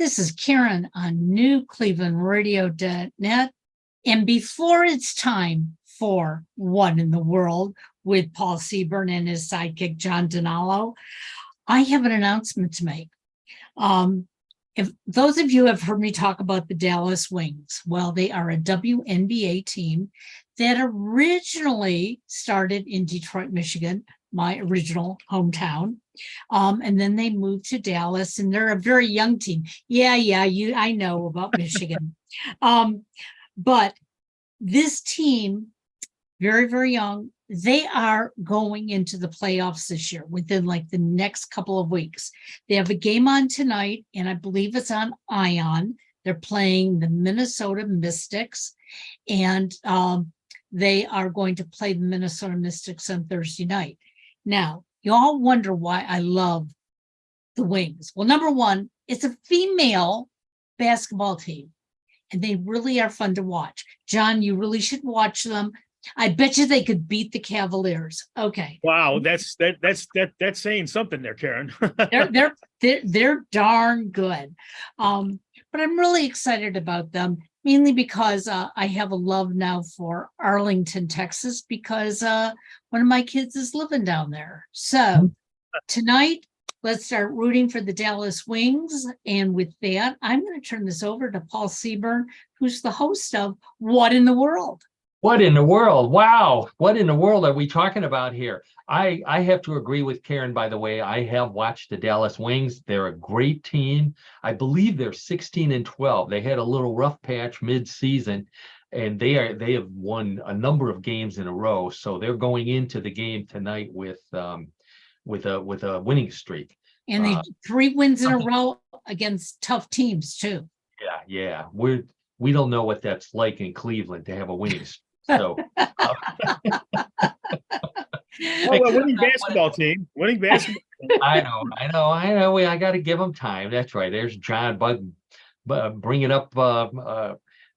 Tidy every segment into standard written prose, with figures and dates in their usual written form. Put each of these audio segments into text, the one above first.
This is Karen on newclevelandradio.net. And before it's time for What in the World with Paul Seaburn and his sidekick, John DiNallo, I have an announcement to make. If those of you have heard me talk about the Dallas Wings, well, they are a WNBA team that originally started in Detroit, Michigan, my original hometown. And then they moved to Dallas, and they're a very young team. I know about Michigan. But this team, very, very young, they are going into the playoffs this year within like the next couple of weeks. They have a game on tonight, and I believe it's on Ion. They're playing the Minnesota Mystics, and they are going to play the Minnesota Mystics on Thursday night. Now, you all wonder why I love the Wings. Well, number one, it's a female basketball team, and they really are fun to watch. John, you really should watch them. I bet you they could beat the Cavaliers. Okay. Wow, that's saying something there, Karen. they're darn good. But I'm really excited about them, mainly because I have a love now for Arlington, Texas, because one of my kids is living down there. So tonight, let's start rooting for the Dallas Wings. And with that, I'm going to turn this over to Paul Seaburn, who's the host of What in the World? What in the world? Wow. What in the world are we talking about here? I have to agree with Karen, by the way. I have watched the Dallas Wings. They're a great team. I believe they're 16-12. They had a little rough patch mid-season, and they have won a number of games in a row. So they're going into the game tonight with a winning streak. And they 3 wins in a row against tough teams too. Yeah. We don't know what that's like in Cleveland to have a winning streak. So winning basketball team. I know. I got to give them time. That's right. There's John bringing up.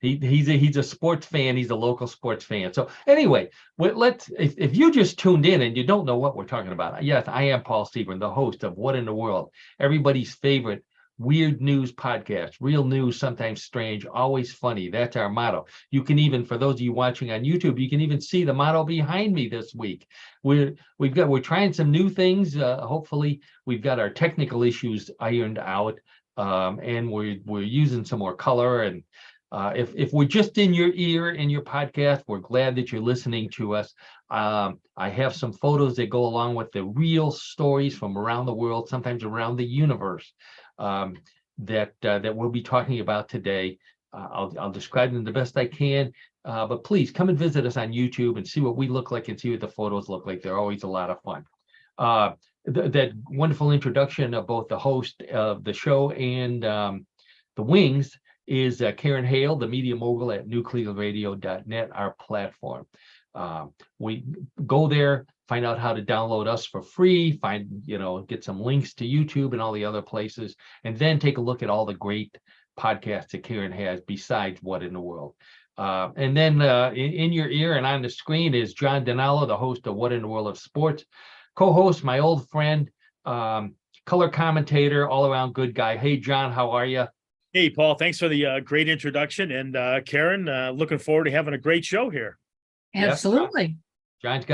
He's a sports fan. He's a local sports fan. So anyway, if you just tuned in and you don't know what we're talking about, yes, I am Paul Seaburn, the host of What in the World, everybody's favorite weird news podcast. Real news, sometimes strange, always funny. That's our motto. You can even, for those of you watching on YouTube, you can even see the motto behind me this week. We're trying some new things. Hopefully, we've got our technical issues ironed out, and we're using some more color. And if we're just in your ear in your podcast, we're glad that you're listening to us. I have some photos that go along with the real stories from around the world, sometimes around the universe, that we'll be talking about today. I'll describe them the best I can, but please come and visit us on YouTube and see what we look like and see what the photos look like. They're always a lot of fun. That wonderful introduction of both the host of the show and the Wings is Karen Hale, the media mogul at newclevelandradio.net, our platform. We go there, find out how to download us for free, get some links to YouTube and all the other places, and then take a look at all the great podcasts that Karen has besides What in the World. And then in your ear and on the screen is John DiNallo, the host of What in the World of Sports, co-host, my old friend, color commentator, all-around good guy. Hey, John, how are you? Hey, Paul, thanks for the great introduction. And Karen, looking forward to having a great show here. Absolutely. Yes.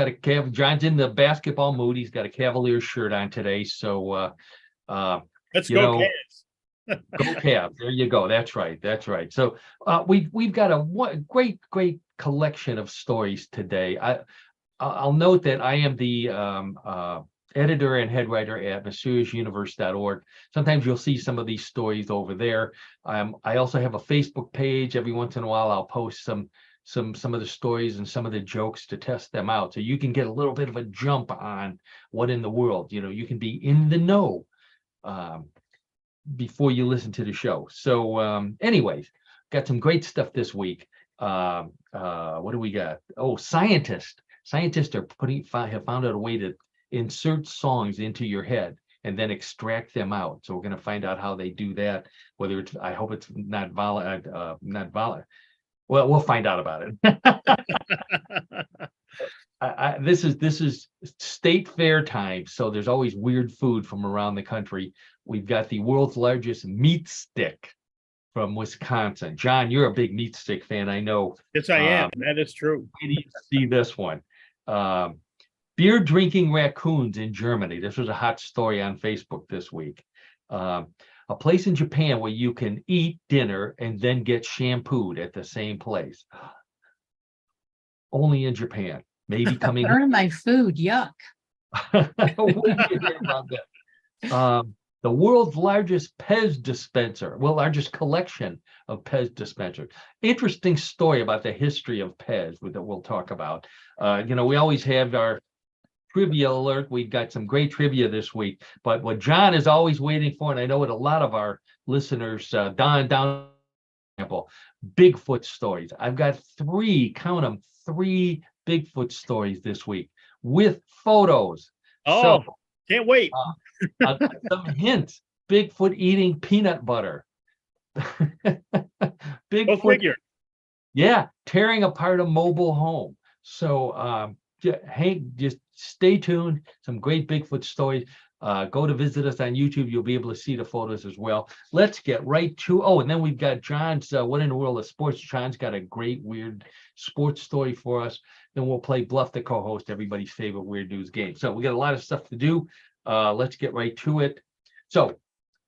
John's in the basketball mood. He's got a Cavaliers shirt on today. So let's go Cavs. Go Cavs. There you go. That's right. So we've got a great collection of stories today. I'll note that I am the editor and head writer at mysteriousuniverse.org. Sometimes you'll see some of these stories over there. I also have a Facebook page. Every once in a while, I'll post some of the stories and some of the jokes to test them out, so you can get a little bit of a jump on what in the world. You can be in the know before you listen to the show. So anyways, got some great stuff this week. What do we got? Oh, scientists have found out a way to insert songs into your head and then extract them out. So we're going to find out how they do that. I hope it's not volatile. Well, we'll find out about it. This is state fair time, so there's always weird food from around the country. We've got the world's largest meat stick from Wisconsin. John, you're a big meat stick fan, I know. Yes, I am. That is true. Wait till you see this one. Beer drinking raccoons in Germany. This was a hot story on Facebook this week. A place in Japan where you can eat dinner and then get shampooed at the same place. Only in Japan. Maybe coming. Burn my food. Yuck. What do you hear about that? The world's largest Pez dispenser, well, largest collection of Pez dispensers. Interesting story about the history of Pez that we'll talk about. We always have our trivia alert. We've got some great trivia this week, but what John is always waiting for, and I know what a lot of our listeners, down example, Bigfoot stories. I've got count them, three Bigfoot stories this week with photos. Oh, so, can't wait. Some hints. Bigfoot eating peanut butter. Bigfoot, figure. Yeah, tearing apart a mobile home. So just stay tuned. Some great Bigfoot stories. Go to visit us on YouTube. You'll be able to see the photos as well. Let's get right to, and then we've got John's What in the World of Sports. John's got a great weird sports story for us. Then we'll play Bluff the Co-host, everybody's favorite weird news game. So we got a lot of stuff to do. Let's get right to it. So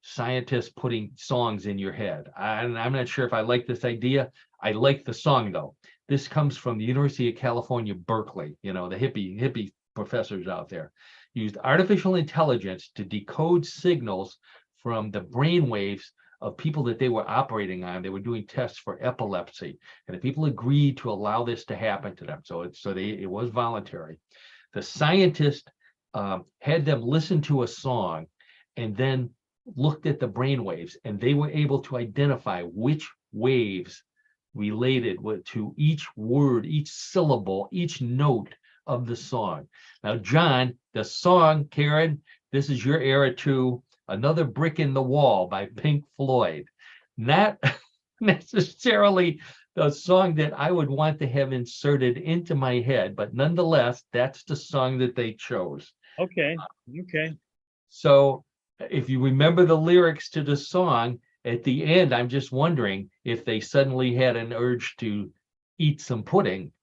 scientists putting songs in your head. I'm not sure if I like this idea. I like the song though. This comes from the University of California, Berkeley, the hippie professors out there. Used artificial intelligence to decode signals from the brain waves of people that they were operating on. They were doing tests for epilepsy, and the people agreed to allow this to happen to them. So it was voluntary. The scientist had them listen to a song and then looked at the brain waves, and they were able to identify which waves related to each word, each syllable, each note of the song. Now, John, the song, Karen, this is your era too, Another Brick in the Wall by Pink Floyd. Not necessarily the song that I would want to have inserted into my head, but nonetheless, that's the song that they chose. Okay. So if you remember the lyrics to the song, at the end, I'm just wondering if they suddenly had an urge to eat some pudding,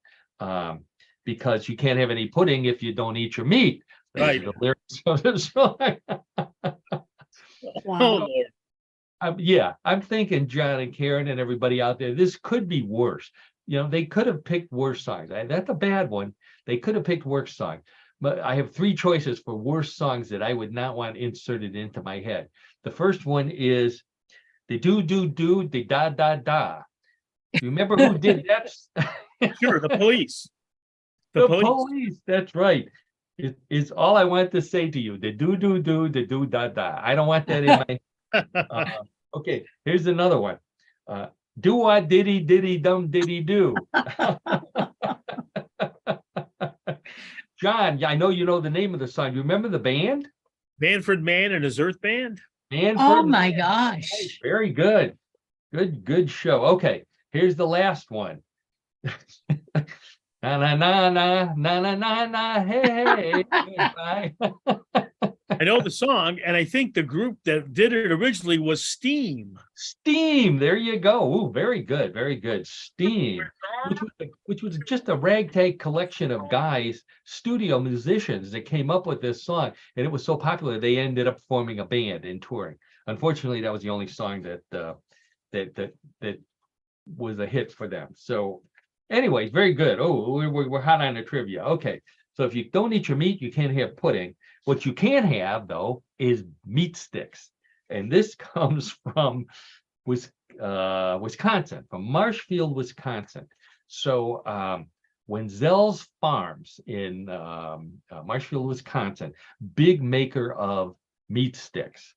because you can't have any pudding if you don't eat your meat. Right. The lyrics of the song. Wow. I'm thinking, John and Karen and everybody out there, this could be worse. They could have picked worse songs. That's a bad one. They could have picked worse songs. But I have three choices for worse songs that I would not want inserted into my head. The first one is the do, the da. You remember who did that? Sure, the Police. The police. That's right. It's all I want to say to you. The do, the do, da. I don't want that in my. Okay, here's another one. Do diddy dum diddy do. John, I know you know the name of the song. You remember the band? Manfred Mann and his Earth Band. Oh my gosh. Very good. Good show. Okay, here's the last one. Na na na na na na na na hey. I know the song, and I think the group that did it originally was Steam. Steam, there you go. Ooh, very good. Steam, which was just a ragtag collection of guys, studio musicians that came up with this song, and it was so popular they ended up forming a band and touring. Unfortunately, that was the only song that was a hit for them. So, anyways, very good. Oh, we're hot on the trivia. Okay, so if you don't eat your meat, you can't have pudding. What you can have, though, is meat sticks. And this comes from Wisconsin, from Marshfield, Wisconsin. So Wenzel's Farms in Marshfield, Wisconsin, big maker of meat sticks,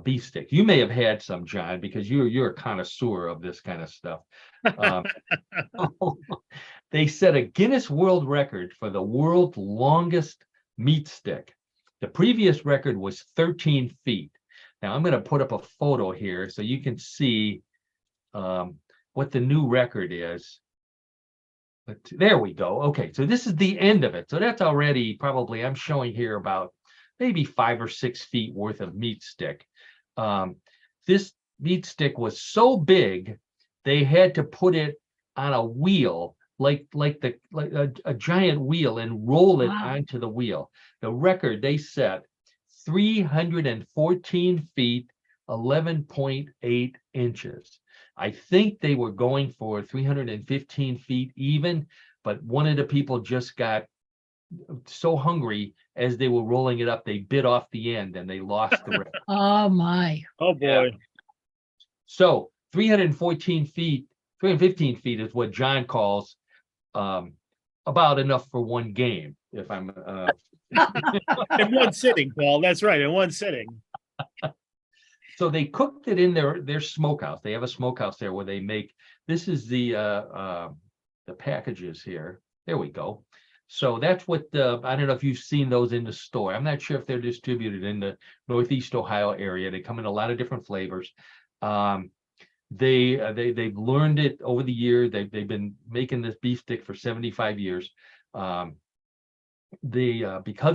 beef sticks. You may have had some, John, because you're a connoisseur of this kind of stuff. They set a Guinness World Record for the world's longest meat stick. The previous record was 13 feet. Now I'm going to put up a photo here so you can see what the new record is. There we go. Okay, so this is the end of it. So that's already probably, I'm showing here about maybe 5 or 6 feet worth of meat stick. This meat stick was so big, they had to put it on a wheel, like a giant wheel, and roll it Wow. onto the wheel. The record they set 314 feet, 11.8 inches. I think they were going for 315 feet even, but one of the people just got so hungry as they were rolling it up, they bit off the end and they lost the record. Oh, my. Oh, boy. So 314 feet, 315 feet is what John calls about enough for one game. If I'm In one sitting, Paul. That's right. In one sitting. So they cooked it in their smokehouse. They have a smokehouse there where they make, this is the packages here. There we go. So that's what I don't know if you've seen those in the store. I'm not sure if they're distributed in the Northeast Ohio area. They come in a lot of different flavors. They've learned it over the year. They've been making this beef stick for 75 years. Because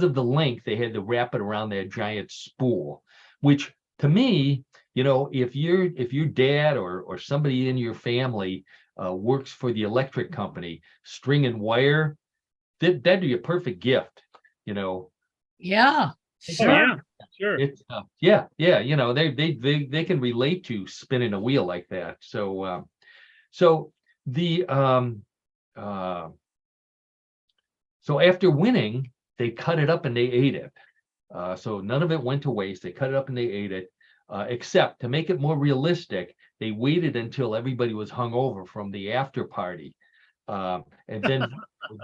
of the length, they had to wrap it around that giant spool, which to me, if your dad or somebody in your family works for the electric company, string and wire, that'd be a perfect gift. Yeah, Oh, sure. yeah. Sure. It's they can relate to spinning a wheel like that. So after winning, they cut it up and they ate it. So none of it went to waste. They cut it up and they ate it. Except to make it more realistic, they waited until everybody was hungover from the after party, and then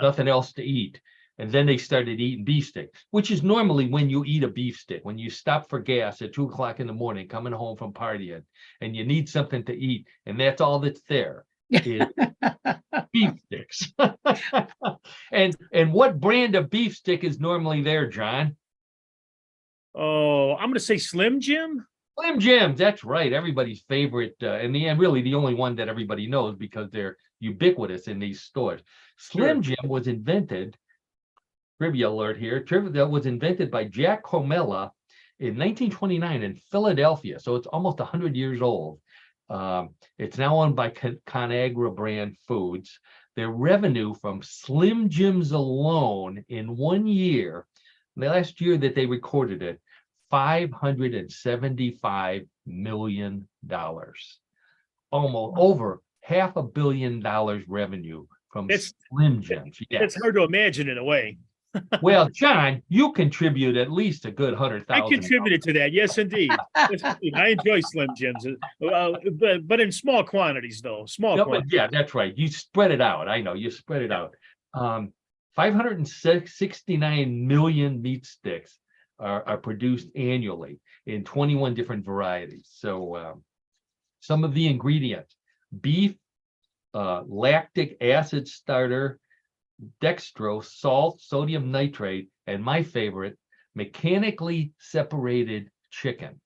nothing else to eat. And then they started eating beef stick, which is normally when you eat a beef stick, when you stop for gas at 2 o'clock in the morning, coming home from partying, and you need something to eat, and that's all that's there is beef sticks. And what brand of beef stick is normally there, John? Oh, I'm going to say Slim Jim. Slim Jims, that's right. Everybody's favorite, and really the only one that everybody knows because they're ubiquitous in these stores. Slim Jim was invented, trivia alert here, that was invented by Jack Comella in 1929 in Philadelphia. So it's almost 100 years old. It's now owned by ConAgra brand foods. Their revenue from Slim Jims alone in 1 year, the last year that they recorded it, $575 million, almost over $500 million revenue from Slim Jims. Yes. It's hard to imagine in a way. Well, John, you contribute at least a good 100,000. I contributed to that. Yes, indeed. Yes, indeed. I enjoy Slim Jims, but in small quantities, though. Quantities. Yeah, that's right. You spread it out. I know you spread it out. 569 million meat sticks are produced annually in 21 different varieties. So some of the ingredients: beef, lactic acid starter, dextrose, salt, sodium nitrate, and my favorite, mechanically separated chicken.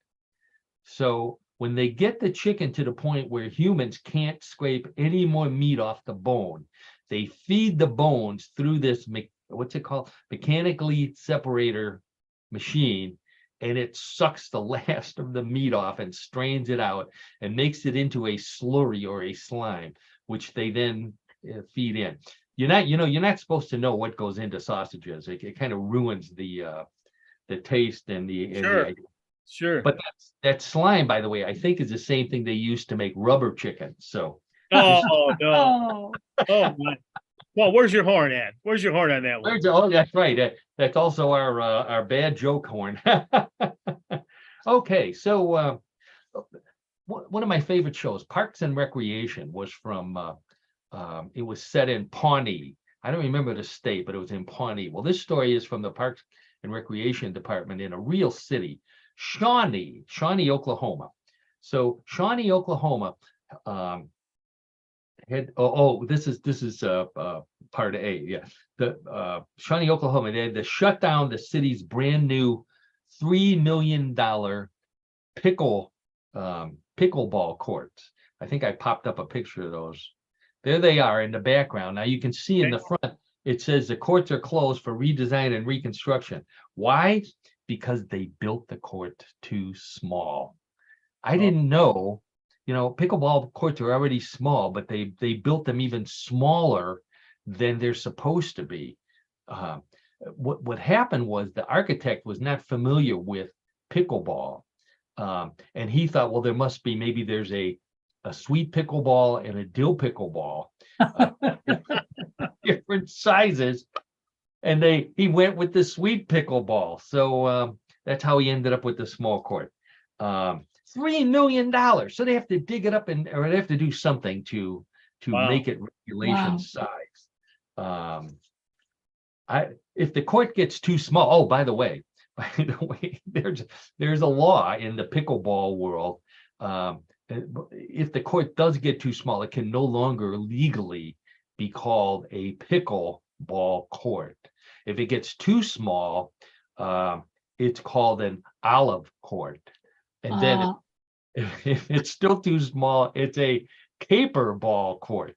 So when they get the chicken to the point where humans can't scrape any more meat off the bone, they feed the bones through this, what's it called? Mechanically separator machine, and it sucks the last of the meat off and strains it out and makes it into a slurry or a slime, which they then feed in. You're not supposed to know what goes into sausages. It kind of ruins the taste and the idea. Sure. But that slime, by the way, I think is the same thing they used to make rubber chicken. So oh no. Oh my. Well, where's your horn at? Where's your horn on that one? Oh, that's right. That's also our bad joke horn. Okay, so one of my favorite shows, Parks and Recreation, was from it was set in Pawnee. I don't remember the state, but it was in Pawnee. Well, this story is from the Parks and Recreation Department in a real city, Shawnee, Oklahoma. So Shawnee, Oklahoma, this is part A. Yeah, the Shawnee, Oklahoma, they had to shut down the city's brand new $3 million pickleball courts. I think I popped up a picture of those there they are in the background. Now you can see in the front, it says the courts are closed for redesign and reconstruction. Why? Because they built the court too small. I didn't know, pickleball courts are already small, but they built them even smaller than they're supposed to be. What happened was the architect was not familiar with pickleball. And he thought, well, maybe there's a sweet pickleball and a dill pickleball, different sizes. And he went with the sweet pickleball. So that's how he ended up with the small court. $3 million. So they have to dig it up or they have to do something to make it regulation size. If the court gets too small, by the way, there's a law in the pickleball world. If the court does get too small, it can no longer legally be called a pickleball court. If it gets too small, it's called an olive court. And then if it's still too small, it's a caper ball court.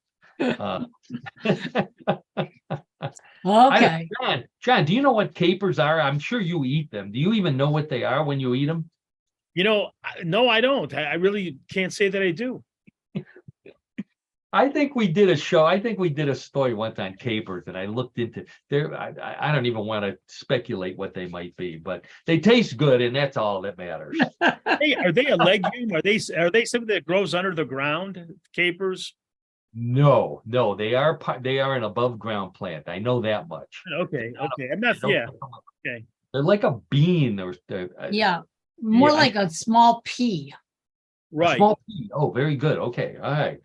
Okay. John, do you know what capers are? I'm sure you eat them. Do you even know what they are when you eat them? No, I don't. I really can't say that I do. I think we did a show. I think we did a story once on capers, and I looked into there. I don't even want to speculate what they might be, but they taste good, and that's all that matters. Hey, are they a legume? Are they something that grows under the ground? Capers? No, they are an above ground plant. I know that much. Okay. I'm not. Yeah. Okay. They're like a bean, or more like a small pea. Right. A small pea. Oh, very good. Okay. All right.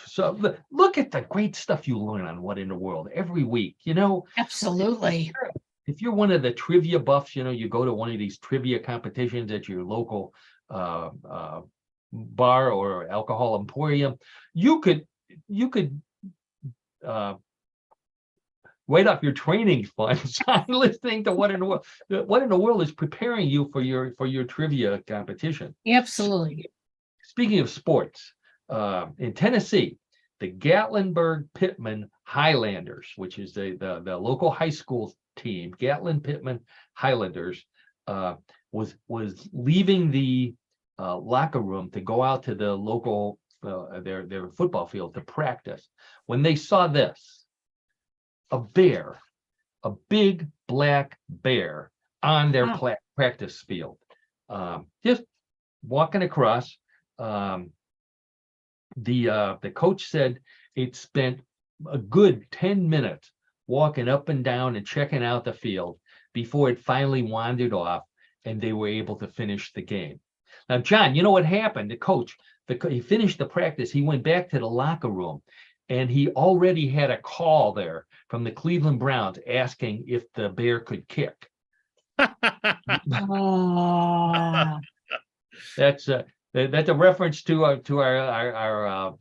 So look at the great stuff you learn on What in the World every week. Absolutely. If you're one of the trivia buffs, you go to one of these trivia competitions at your local bar or alcohol emporium, you could write off your training funds on listening to What in the World. What in the World is preparing you for your trivia competition. Absolutely. Speaking of sports, in Tennessee, the Gatlinburg-Pittman Highlanders, which is the local high school team, Gatlin-Pittman Highlanders, was leaving the locker room to go out to the local their football field to practice, when they saw this: a bear, a big black bear on their practice field, just walking across. The coach said it spent a good 10 minutes walking up and down and checking out the field before it finally wandered off and they were able to finish the game. Now, John, you know what happened? The coach, he finished the practice. He went back to the locker room and he already had a call there from the Cleveland Browns asking if the bear could kick. That's a reference to our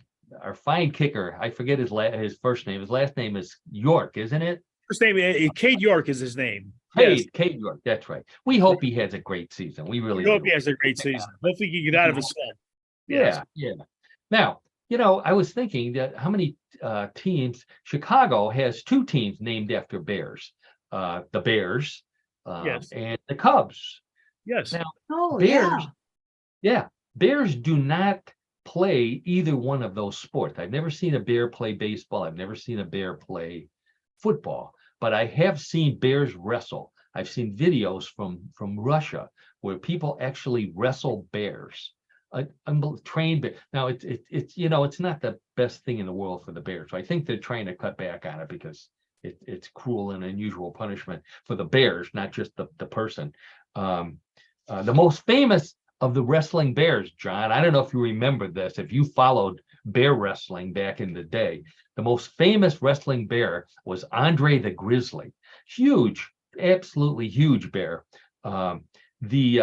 fine kicker. I forget his first name. His last name is York, isn't it? First name, Cade York is his name. Cade York. That's right. We hope he has a great season. We really hope he has a great season. Hopefully he can get out of his slump. Yeah. Now, I was thinking that how many teams. Chicago has 2 teams named after bears. The Bears and the Cubs. Yes. Now, Bears. Yeah. Bears do not play either one of those sports. I've never seen a bear play baseball. I've never seen a bear play football, but I have seen bears wrestle. I've seen videos from Russia where people actually wrestle bears, trained bear. Now it's not the best thing in the world for the bears. So I think they're trying to cut back on it because it's cruel and unusual punishment for the bears, not just the person. The most famous of the wrestling bears, John, I don't know if you remember this, if you followed bear wrestling back in the day, the most famous wrestling bear was Andre the Grizzly. Huge, absolutely huge bear. He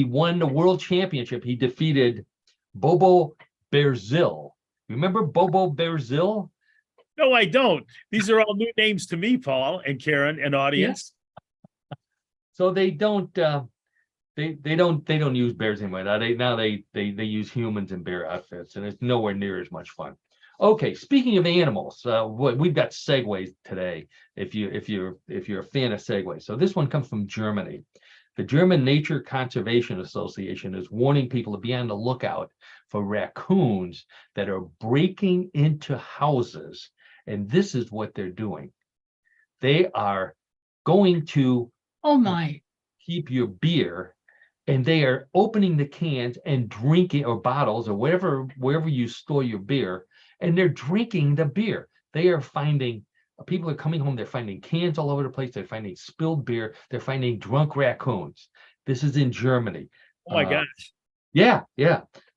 won the world championship. He defeated Bobo Berzil. Remember Bobo Berzil? No, I don't. These are all new names to me, Paul and Karen and audience. So they don't they don't use bears anymore. They use humans in bear outfits, and it's nowhere near as much fun. Okay, speaking of animals, we've got segues today. If you're a fan of segues, so this one comes from Germany. The German Nature Conservation Association is warning people to be on the lookout for raccoons that are breaking into houses, and this is what they're doing. They are going to Oh my. keep your beer, and they are opening the cans and drinking, or bottles, or wherever you store your beer, and they're drinking the beer. They are finding, people are coming home, they're finding cans all over the place, they're finding spilled beer, they're finding drunk raccoons. This is in Germany. Oh my gosh. Yeah.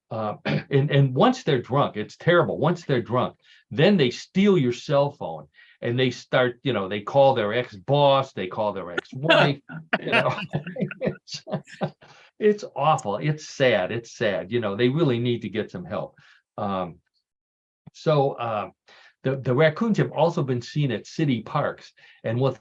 And once they're drunk, it's terrible. Once they're drunk, then they steal your cell phone, and they start, they call their ex-boss, they call their ex-wife, it's awful. It's sad. They really need to get some help. The raccoons have also been seen at city parks, and will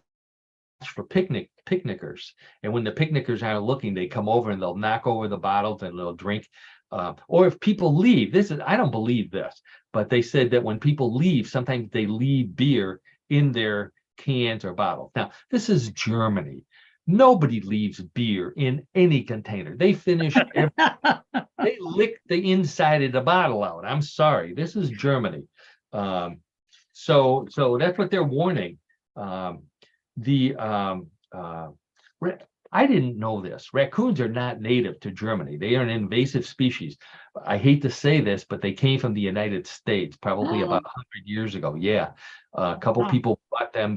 for picnickers. And when the picnickers aren't looking, they come over and they'll knock over the bottles and they'll drink. Or if people leave, I don't believe this, but they said that when people leave, sometimes they leave beer in their cans or bottles. Now, this is Germany. Nobody leaves beer in any container. They finish they lick the inside of the bottle out. I'm sorry, this is Germany. So that's what they're warning. I didn't know this. Raccoons are not native to Germany. They are an invasive species. I hate to say this, but they came from the United States probably about 100 years ago. Yeah, a couple people bought them.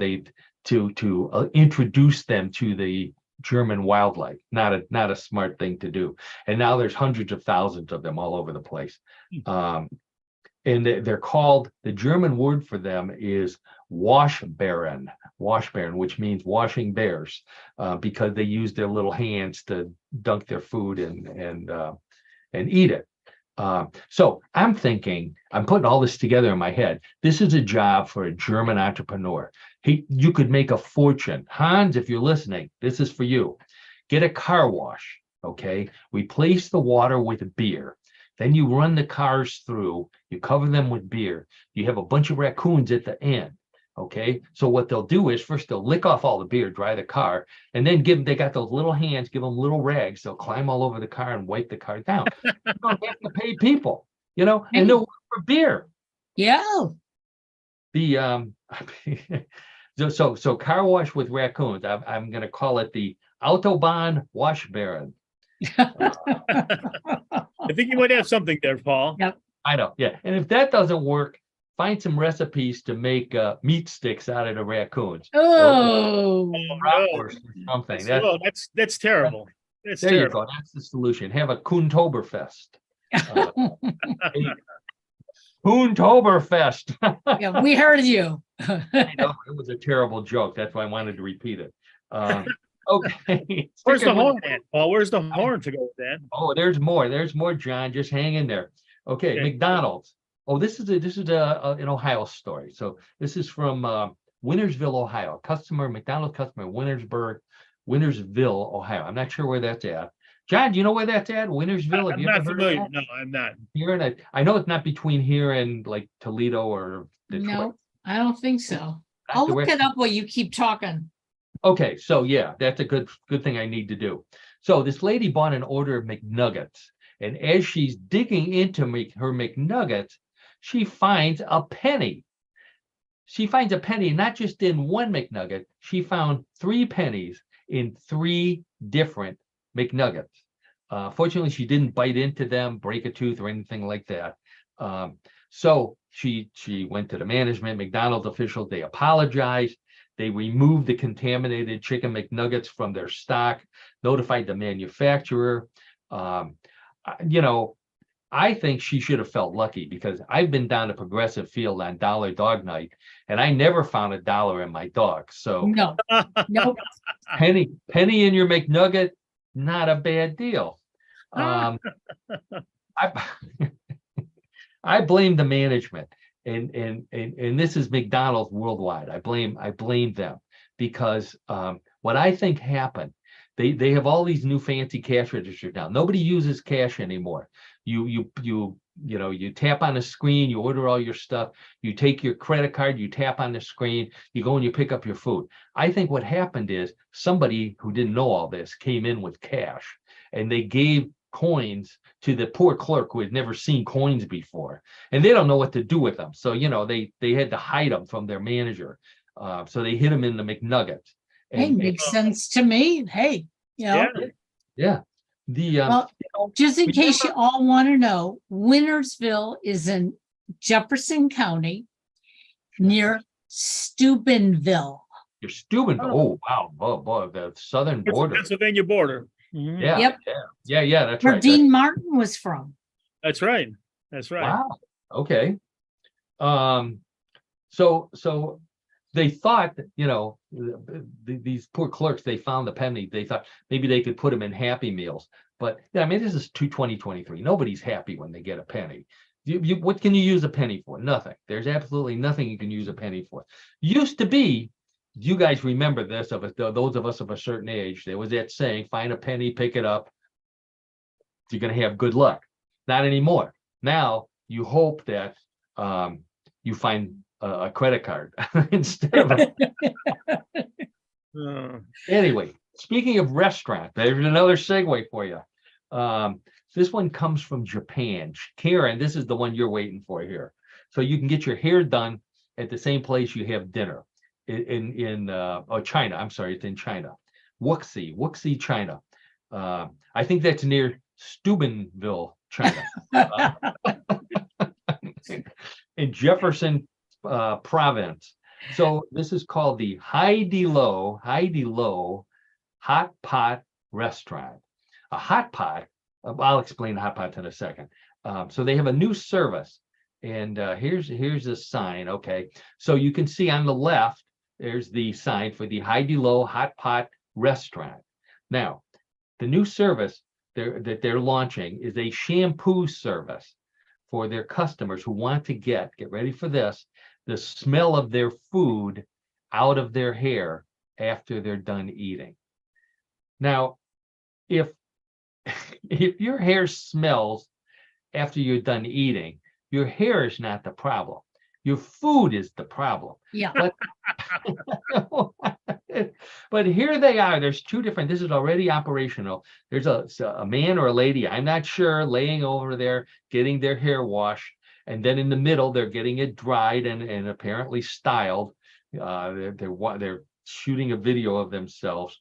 To introduce them to the German wildlife. Not a smart thing to do. And now there's hundreds of thousands of them all over the place. And they're called, the German word for them is Washbären, which means washing bears, because they use their little hands to dunk their food and eat it. So I'm thinking, I'm putting all this together in my head. This is a job for a German entrepreneur. You could make a fortune. Hans, if you're listening, this is for you. Get a car wash, okay? Replace the water with beer. Then you run the cars through, you cover them with beer. You have a bunch of raccoons at the end, okay? So what they'll do is first they'll lick off all the beer, dry the car, and then they got those little hands, give them little rags. They'll climb all over the car and wipe the car down. You don't have to pay people, and they'll work for beer. Yeah. So car wash with raccoons. I'm going to call it the Autobahn Washbären. I think you might have something there, Paul. Yep. I know. Yeah. And if that doesn't work, find some recipes to make meat sticks out of the raccoons. Oh, Or something. That's terrible. That's there terrible. you go. That's the solution. Have a Coontoberfest. Coontoberfest. yeah, we heard you. I know, it was a terrible joke. That's why I wanted to repeat it. Okay. Where's the horn at, Paul? Where's the horn to go with that? Oh, there's more. There's more, John. Just hang in there. Okay, McDonald's. Oh, this is an Ohio story. So this is from Wintersville, Ohio. McDonald's customer, Wintersville, Ohio. I'm not sure where that's at. John, do you know where that's at? Wintersville? I'm not familiar. No, I'm not. I know it's not between here and like Toledo or Detroit. No, I don't think so. I'll look it up while you keep talking. Okay, so yeah, that's a good thing I need to do. So this lady bought an order of McNuggets, and as she's digging into her McNuggets, she finds a penny. She finds a penny not just in one McNugget. She found 3 pennies in 3 different McNuggets. Fortunately, she didn't bite into them, break a tooth, or anything like that. So she went to the management, McDonald's officials. They apologized. They removed the contaminated chicken McNuggets from their stock, notified the manufacturer. I think she should have felt lucky, because I've been down to Progressive Field on Dollar Dog Night, and I never found $1 in my dog. So no, penny in your McNugget, not a bad deal. I blame the management. And this is McDonald's worldwide. I blame them, because what I think happened, They have all these new fancy cash registers now. Nobody uses cash anymore. You tap on the screen, you order all your stuff, you take your credit card, you tap on the screen, you go and you pick up your food. I think what happened is somebody who didn't know all this came in with cash, and they gave coins to the poor clerk who had never seen coins before, and they don't know what to do with them. So they had to hide them from their manager. So they hid them in the McNuggets. Hey, makes sense to me. Hey, Yeah. Yeah. Well, just in case you all want to know, Wintersville is in Jefferson County near Steubenville. You're Steubenville. Oh, wow. Boy, the southern It's the border. Pennsylvania border. Mhm. Yeah. Yep. Yeah. That's Where right. Dean Martin was from. That's right. That's right. Wow. Okay. So they thought that, these poor clerks, they found the penny. They thought maybe they could put them in Happy Meals. But I mean, this is 2023. Nobody's happy when they get a penny. What can you use a penny for? Nothing. There's absolutely nothing you can use a penny for. Used to be, you guys remember this, those of us of a certain age, there was that saying, find a penny, pick it up. You're going to have good luck. Not anymore. Now you hope that you find a credit card instead of Anyway, speaking of restaurant, there's another segue for you. This one comes from Japan. Karen, this is the one you're waiting for here. So you can get your hair done at the same place you have dinner in China. I'm sorry, it's in China. Wuxi, China. I think that's near Steubenville, China. In Jefferson province. So this is called the Heidi Lo Hot Pot Restaurant. A hot pot, I'll explain hot pot in a second. So they have a new service, and here's the sign. Okay, so you can see on the left, there's the sign for the Heidi Lo Hot Pot Restaurant. Now, the new service that they're launching is a shampoo service for their customers who want to get ready for this, the smell of their food out of their hair after they're done eating. Now, if your hair smells after you're done eating, your hair is not the problem. Your food is the problem. Yeah. But here they are. There's two different. This is already operational. There's a man or a lady, I'm not sure, laying over there getting their hair washed. And then in the middle, they're getting it dried and apparently styled. They're shooting a video of themselves.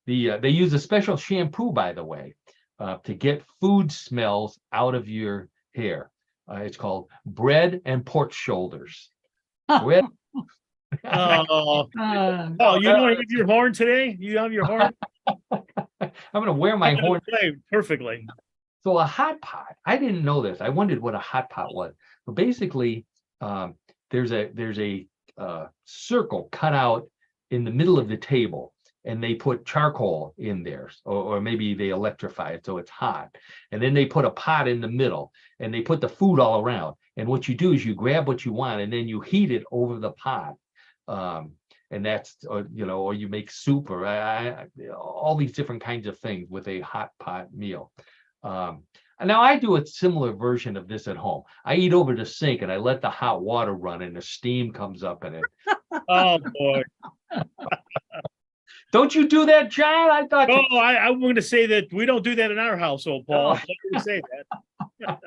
They use a special shampoo, by the way, to get food smells out of your hair. It's called bread and pork shoulders. Bread. Oh, you don't have your horn today? You have your horn? I'm going to wear my horn. Play perfectly. So a hot pot, I didn't know this. I wondered what a hot pot was. But basically, there's a circle cut out in the middle of the table, and they put charcoal in there, or maybe they electrify it so it's hot. And then they put a pot in the middle, and they put the food all around. And what you do is you grab what you want, and then you heat it over the pot. And that's, or you make soup or all these different kinds of things with a hot pot meal. And now I do a similar version of this at home. I eat over the sink and I let the hot water run and the steam comes up in it. Oh boy. Don't you do that, John? I thought. Oh, I'm going to say that we don't do that in our household, Paul. I'm going to say that.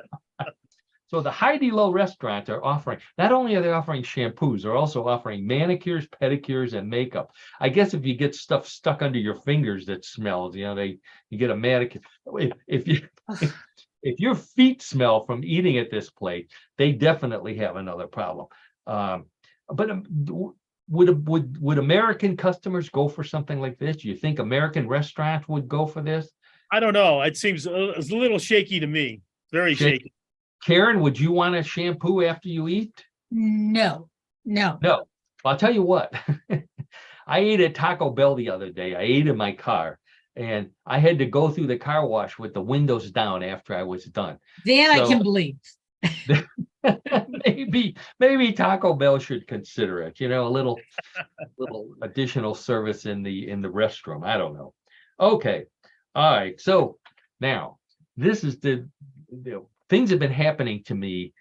So the Heidi Lo restaurants are offering, not only are they offering shampoos, they're also offering manicures, pedicures, and makeup. I guess if you get stuff stuck under your fingers that smells, you get a manicure. If your feet smell from eating at this place, they definitely have another problem. But would American customers go for something like this? Do you think American restaurants would go for this? I don't know. It seems a little shaky to me. Very shaky. Karen, would you want a shampoo after you eat? No. I'll tell you what. I ate at Taco Bell the other day. I ate in my car, and I had to go through the car wash with the windows down after I was done. That I can believe. maybe Taco Bell should consider it, a little additional service in the restroom. I don't know. Okay. All right. So now this is the things have been happening to me.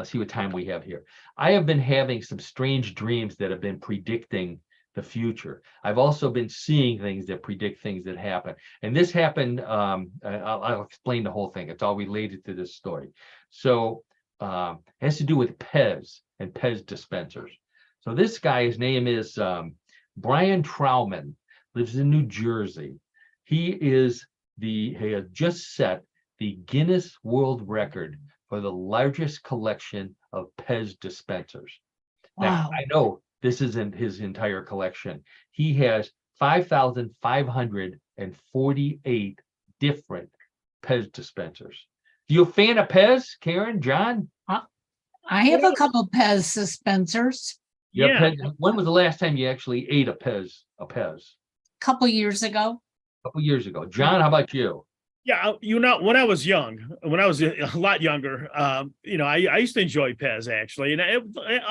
See what time we have here. I have been having some strange dreams that have been predicting the future. I've also been seeing things that predict things that happen. And this happened, I'll explain the whole thing. It's all related to this story. So it has to do with Pez and Pez dispensers. So this guy, his name is Brian Trauman, lives in New Jersey. He has just set the Guinness World Record for the largest collection of Pez dispensers. Now, Wow. I know this isn't his entire collection. He has 5,548 different Pez dispensers. You a fan of Pez, Karen, John? I have a couple Pez dispensers. Yeah. When was the last time you actually ate a Pez? A Couple years ago. couple years ago. John, how about you? Yeah, when I was young, when I was a lot younger, I used to enjoy Pez actually, and I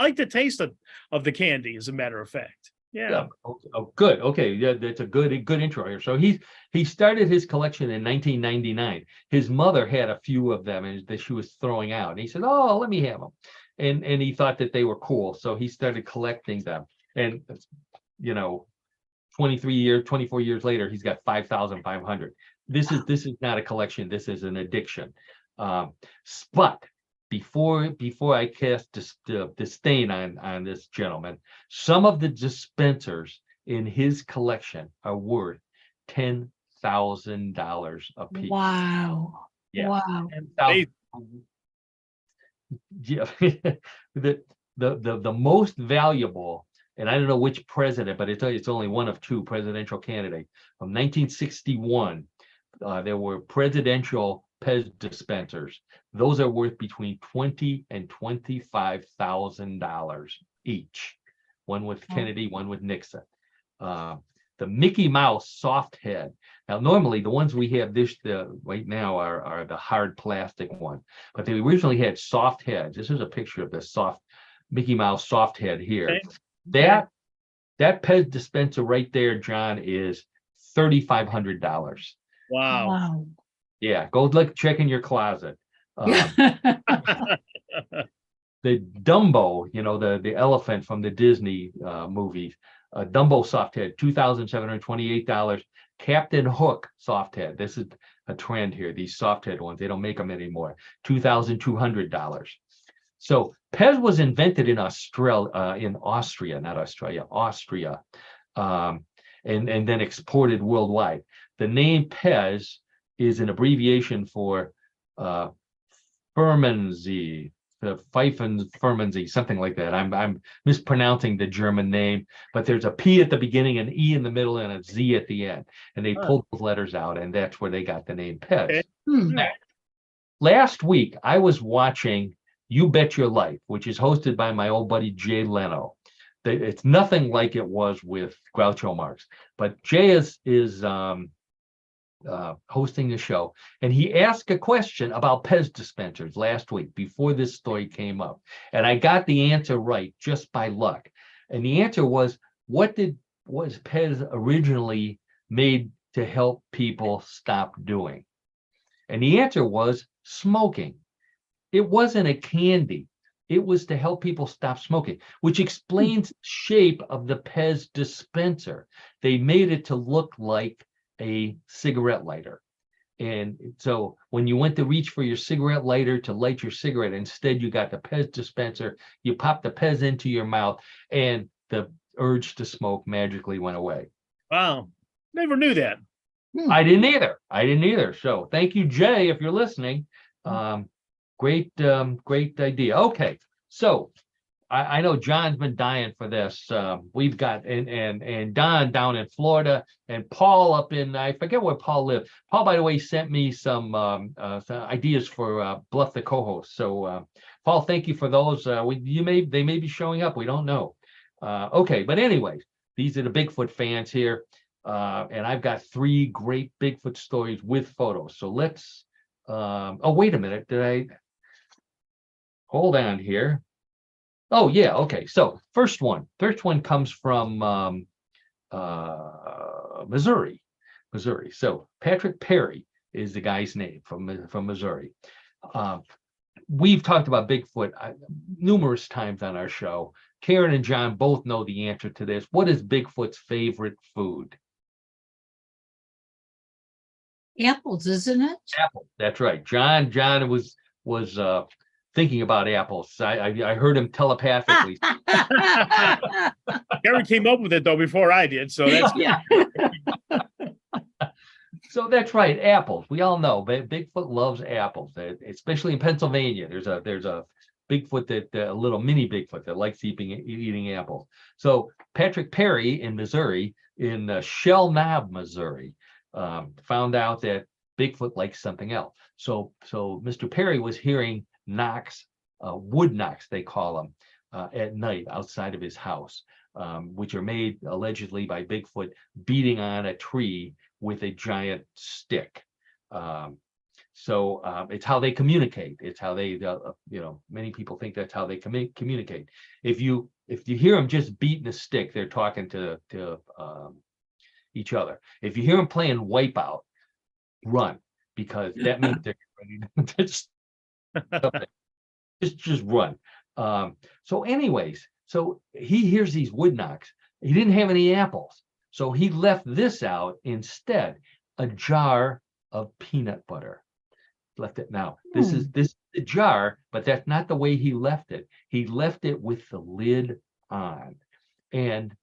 like the taste of the candy. As a matter of fact, yeah. Oh, good. Okay, yeah, that's a good intro here. So he started his collection in 1999. His mother had a few of them, and that she was throwing out. And he said, "Oh, let me have them," and he thought that they were cool, so he started collecting them. And 24 years later, he's got 5,500. This is not a collection. This is an addiction. But before I cast disdain on this gentleman, some of the dispensers in his collection are worth $10,000 a piece. Wow. Yeah. Wow. 10,000. Yeah. the most valuable, and I don't know which president, but it's only one of two presidential candidates from 1961. There were presidential Pez dispensers. Those are worth between $20,000 and $25,000 each. One with Kennedy, one with Nixon. The Mickey Mouse soft head. Now, normally the ones we have right now are the hard plastic one, but they originally had soft heads. This is a picture of the soft Mickey Mouse soft head here. Okay. That Pez dispenser right there, John, is $3,500. Wow. Wow. Yeah, go check in your closet. The Dumbo, the elephant from the Disney movies, Dumbo soft head, $2,728. Captain Hook soft head. This is a trend here. These soft head ones, they don't make them anymore. $2,200. So Pez was invented in Austria, and then exported worldwide. The name Pez is an abbreviation for Firmensie, Firmensie, something like that. I'm mispronouncing the German name, but there's a P at the beginning, an E in the middle, and a Z at the end. And they pulled those letters out, and that's where they got the name Pez. Okay. Last week, I was watching You Bet Your Life, which is hosted by my old buddy Jay Leno. It's nothing like it was with Groucho Marx, but Jay is hosting the show, and he asked a question about Pez dispensers last week before this story came up, and I got the answer right just by luck. And the answer was, was Pez originally made to help people stop doing? And the answer was smoking. It wasn't a candy. It was to help people stop smoking, which explains the shape of the Pez dispenser. They made it to look like a cigarette lighter. And so when you went to reach for your cigarette lighter to light your cigarette, instead you got the Pez dispenser, you pop the Pez into your mouth, and the urge to smoke magically went away. Wow. Never knew that. I didn't either. So thank you, Jay, if you're listening. Great idea. Okay, so I know John's been dying for this. We've got and Don down in Florida, and Paul up in, I forget where Paul lived. Paul, by the way, sent me some ideas for Bluff the co-host. So Paul, thank you for those. They may be showing up. We don't know. Okay, but anyways, these are the Bigfoot fans here, and I've got 3 great Bigfoot stories with photos. So let's. Oh, wait a minute. Hold on here. Oh, yeah. Okay. So first one comes from Missouri. So Patrick Perry is the guy's name from Missouri. We've talked about Bigfoot numerous times on our show. Karen and John both know the answer to this. What is Bigfoot's favorite food? Apples, isn't it? Apple. That's right. John was thinking about apples. I heard him telepathically. Gary came up with it though before I did, so that's Yeah. So that's right, apples. We all know, but Bigfoot loves apples, especially in Pennsylvania. There's a Bigfoot a little mini Bigfoot that likes eating apples. So Patrick Perry in Missouri, in Shell Knob, Missouri, found out that Bigfoot likes something else. So Mr. Perry was hearing knocks, wood knocks they call them, at night outside of his house, which are made allegedly by Bigfoot beating on a tree with a giant stick. So it's how they communicate. It's how they, many people think that's how they communicate. If you hear them just beating a stick, they're talking to each other. If you hear them playing Wipeout, run, because that means they're ready to just run. So anyways, so he hears these wood knocks. He didn't have any apples, so he left this out instead, a jar of peanut butter. Left it. Now this is a jar, but that's not the way he left it. He left it with the lid on. And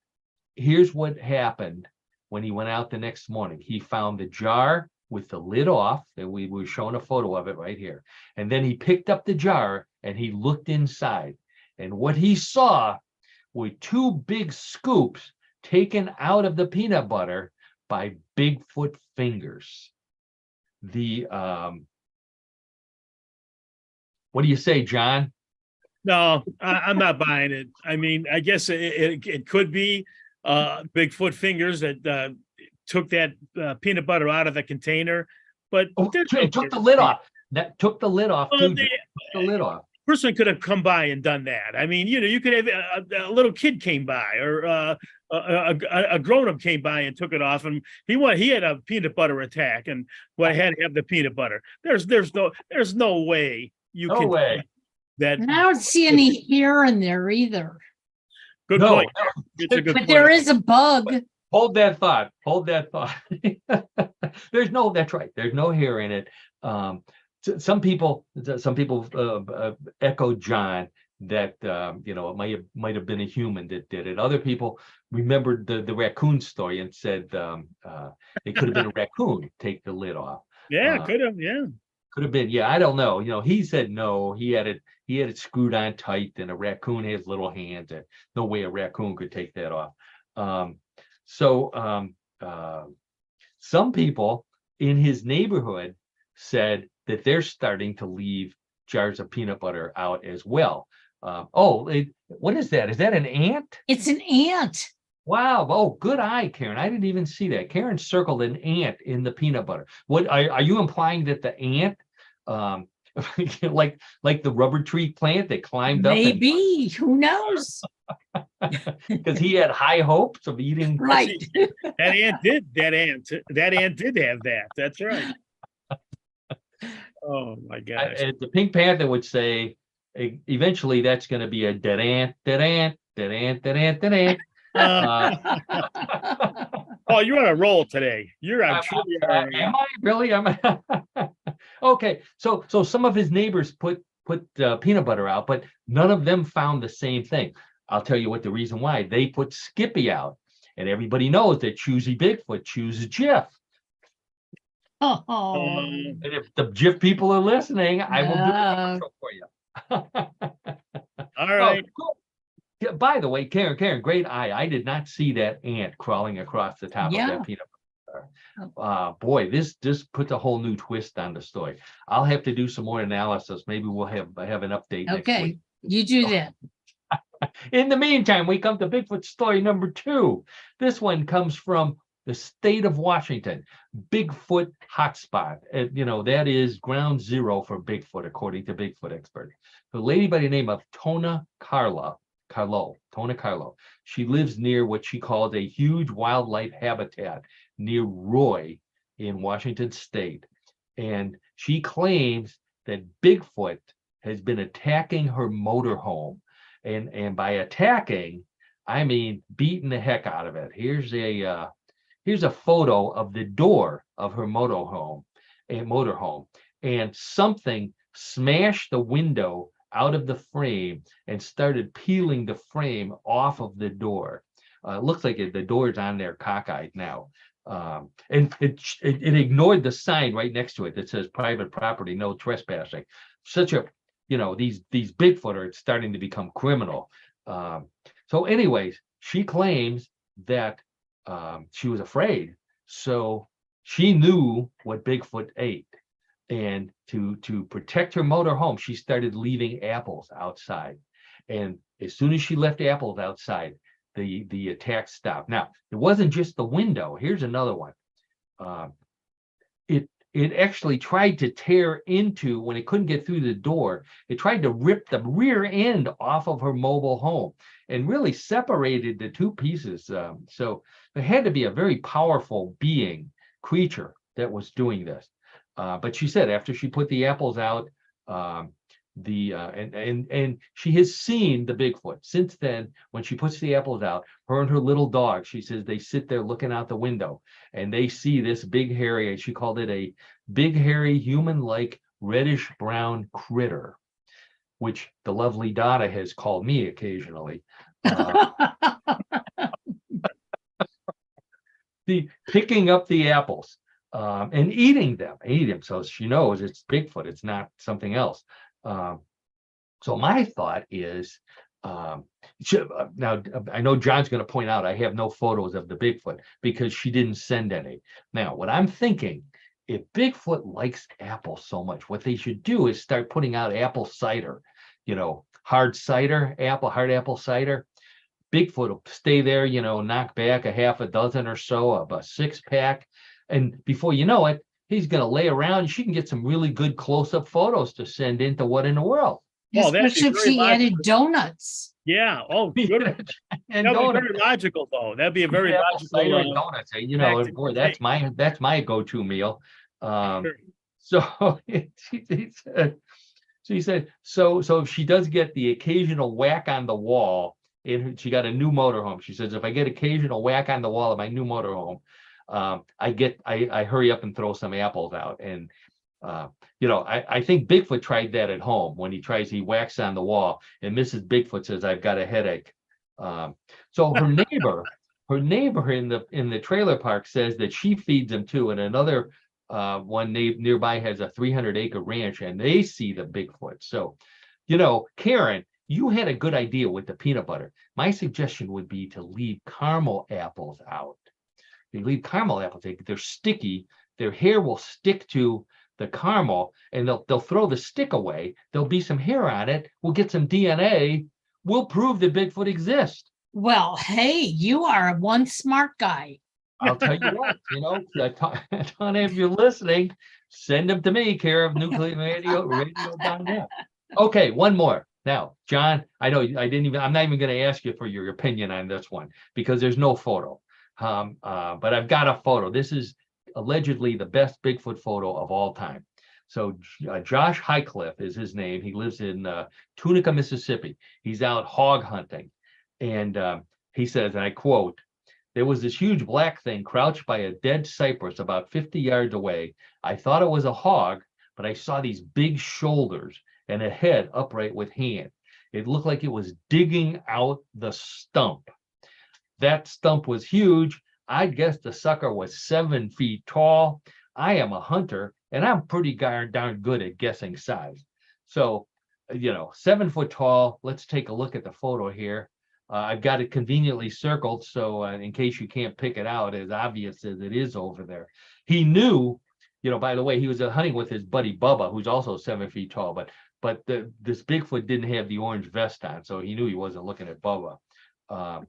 here's what happened when he went out the next morning. He found the jar with the lid off, and we were showing a photo of it right here. And then he picked up the jar and he looked inside. And what he saw were two big scoops taken out of the peanut butter by Bigfoot fingers. What do you say, John? no, I'm not buying it. I mean, I guess it could be Bigfoot fingers that took that peanut butter out of the container, but It took the lid off. That took the lid off Well, too. Took the lid off. person could have come by and done that. I mean, you could have a little kid came by, or a grown-up came by and took it off, and he had a peanut butter attack, and I had to have the peanut butter. There's no way you No can way. that. And I don't see any hair in there either. Good No, point. It's a good But point. there is a bug. Hold that thought. That's right. There's no hair in it. Some people echoed John that it might have been a human that did it. Other people remembered the raccoon story and said it could have been a raccoon take the lid off. Yeah, could have. Yeah. Could have been. Yeah, I don't know. He said no. He had it screwed on tight, and a raccoon has little hands, and no way a raccoon could take that off. Some people in his neighborhood said that they're starting to leave jars of peanut butter out as well. What is that? Is that an ant? It's an ant. Wow. Oh, good eye, Karen. I didn't even see that. Karen circled an ant in the peanut butter. What are you implying that the ant, like the rubber tree plant that climbed up? Maybe. Who knows? Because he had high hopes of eating. Right. That ant did have that. That's right. Oh my gosh. The Pink Panther would say, eventually that's going to be a dead ant, dead ant, dead ant, dead ant, dead ant. Oh, you're on a roll today. I'm sure you are. Am I really? Okay. So some of his neighbors put peanut butter out, but none of them found the same thing. I'll tell you what the reason why. They put Skippy out, and everybody knows that Choosy Bigfoot chooses Jif. Oh. And if the Jif people are listening, I will do a commercial for you. All right. Cool. Yeah, by the way, Karen, great eye. I did not see that ant crawling across the top of that peanut butter. Boy, this puts a whole new twist on the story. I'll have to do some more analysis. Maybe we'll have an update next week. You do that. In the meantime, we come to Bigfoot story number 2. This one comes from the state of Washington, Bigfoot hotspot. That is ground zero for Bigfoot, according to Bigfoot experts. A lady by the name of Tona Carlo. She lives near what she calls a huge wildlife habitat near Roy in Washington State. And she claims that Bigfoot has been attacking her motorhome. And by attacking, I mean beating the heck out of it. Here's a photo of the door of her motorhome, and something smashed the window out of the frame and started peeling the frame off of the door. It looks like the door's on there cockeyed now. And it ignored the sign right next to it that says private property, no trespassing. These Bigfoot are starting to become criminal. So anyways, she claims that she was afraid. So she knew what Bigfoot ate. And to protect her motorhome, she started leaving apples outside. And as soon as she left apples outside, the attack stopped. Now, it wasn't just the window. Here's another one. It actually tried to tear into, when it couldn't get through the door, it tried to rip the rear end off of her mobile home and really separated the two pieces. So there had to be a very powerful creature that was doing this. But she said after she put the apples out, and she has seen the Bigfoot since then. When she puts the apples out, her and her little dog, she says they sit there looking out the window and they see this big hairy, she called it a big hairy human-like reddish brown critter, which the lovely Donna has called me occasionally. Picking up the apples and eating them. So she knows it's Bigfoot, it's not something else. So my thought is, now I know John's going to point out I have no photos of the Bigfoot because she didn't send any. Now, what I'm thinking, if Bigfoot likes apples so much, what they should do is start putting out apple cider, hard apple cider. Bigfoot will stay there, knock back a half a dozen or so of a 6-pack. And before you know it, he's going to lay around. She can get some really good close-up photos to send into What in the World. Especially if she added donuts. Yeah. Oh, good. And That'd be very logical, though. That'd be a very logical. Donuts. Boy, that's my go-to meal. So she said, so she does get the occasional whack on the wall. She got a new motorhome. She says, if I get occasional whack on the wall of my new motorhome, I hurry up and throw some apples out. And I think Bigfoot tried that at home when he whacks on the wall, and Mrs. Bigfoot says, I've got a headache. So her neighbor in the trailer park says that she feeds him too, and another one nearby has a 300-acre ranch, and they see the Bigfoot. So, Karen, you had a good idea with the peanut butter. My suggestion would be to leave caramel apples out. They leave caramel apples, they're sticky, their hair will stick to the caramel, and they'll throw the stick away. There'll be some hair on it. We'll get some DNA. We'll prove that Bigfoot exists. Well, hey, you are one smart guy. I'll tell you what, Donna, if you're listening, send them to me, care of newclevelandradio.net. Okay, one more. Now, John, I know I'm not even going to ask you for your opinion on this one because there's no photo. But I've got a photo. This is allegedly the best Bigfoot photo of all time. So Josh Highcliffe is his name. He lives in Tunica, Mississippi. He's out hog hunting. And he says, and I quote, "There was this huge black thing crouched by a dead cypress about 50 yards away. I thought it was a hog, but I saw these big shoulders and a head upright with hand. It looked like it was digging out the stump. That stump was huge. I guess the sucker was 7 feet tall. I am a hunter, and I'm pretty darn good at guessing size." So, 7 foot tall. Let's take a look at the photo here. I've got it conveniently circled, so in case you can't pick it out, as obvious as it is over there. He knew, by the way, he was hunting with his buddy Bubba, who's also 7 feet tall, but this Bigfoot didn't have the orange vest on, so he knew he wasn't looking at Bubba. Um,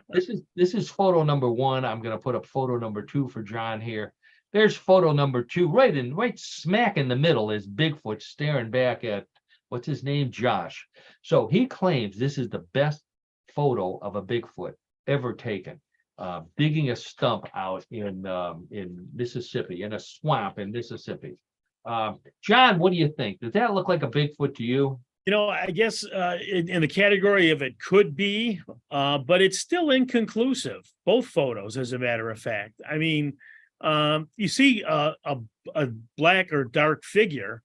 this is photo number one. I'm going to put up photo number two for John here. There's photo number two, right smack in the middle is Bigfoot staring back at what's his name, Josh. So he claims this is the best photo of a Bigfoot ever taken, digging a stump out in Mississippi, in a swamp in Mississippi. John, what do you think? Does that look like a Bigfoot to you? I guess in the category of it could be, but it's still inconclusive. Both photos, as a matter of fact. I mean, you see a black or dark figure,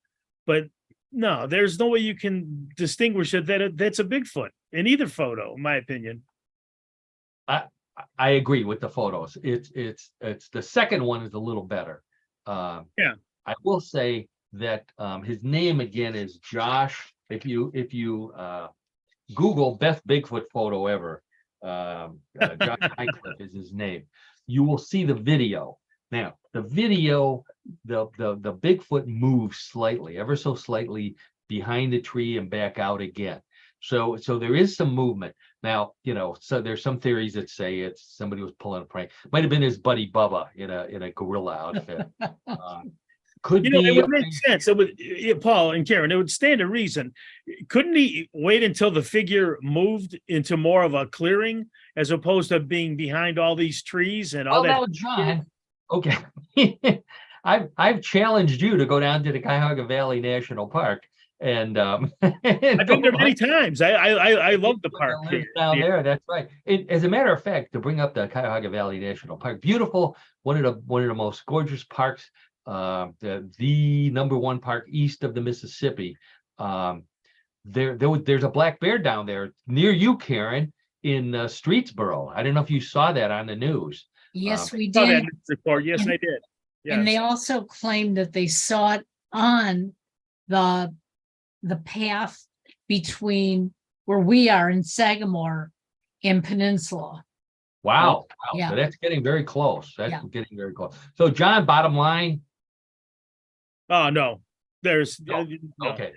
but no, there's no way you can distinguish that's a Bigfoot in either photo, in my opinion. I agree with the photos. It's the second one is a little better. Yeah. I will say that his name again is Josh. If you Google best Bigfoot photo ever, Josh Highcliffe is his name. You will see the video. Now, the video, the Bigfoot moves slightly, ever so slightly behind the tree and back out again. So there is some movement. Now, so there's some theories that say it's somebody was pulling a prank. Might have been his buddy Bubba in a gorilla outfit. Could be. It would make sense. It would, Paul and Karen, it would stand to reason. Couldn't he wait until the figure moved into more of a clearing as opposed to being behind all these trees and all that? Now, John, okay. I've challenged you to go down to the Cuyahoga Valley National Park. And I've been there many times. I love the park down there. That's right. As a matter of fact, to bring up the Cuyahoga Valley National Park, beautiful, one of the most gorgeous parks, the number one park east of the Mississippi. There's a black bear down there near you, Karen, in Streetsboro. I don't know if you saw that on the news. Yes, we Saw that did. report. Yes, I did. Yes. And they also claimed that they saw it on the path between where we are in Sagamore and Peninsula. Wow. Yeah. So that's getting very close. That's Yeah. getting very close. So, John, bottom line. Oh, no. There's No. no. Okay.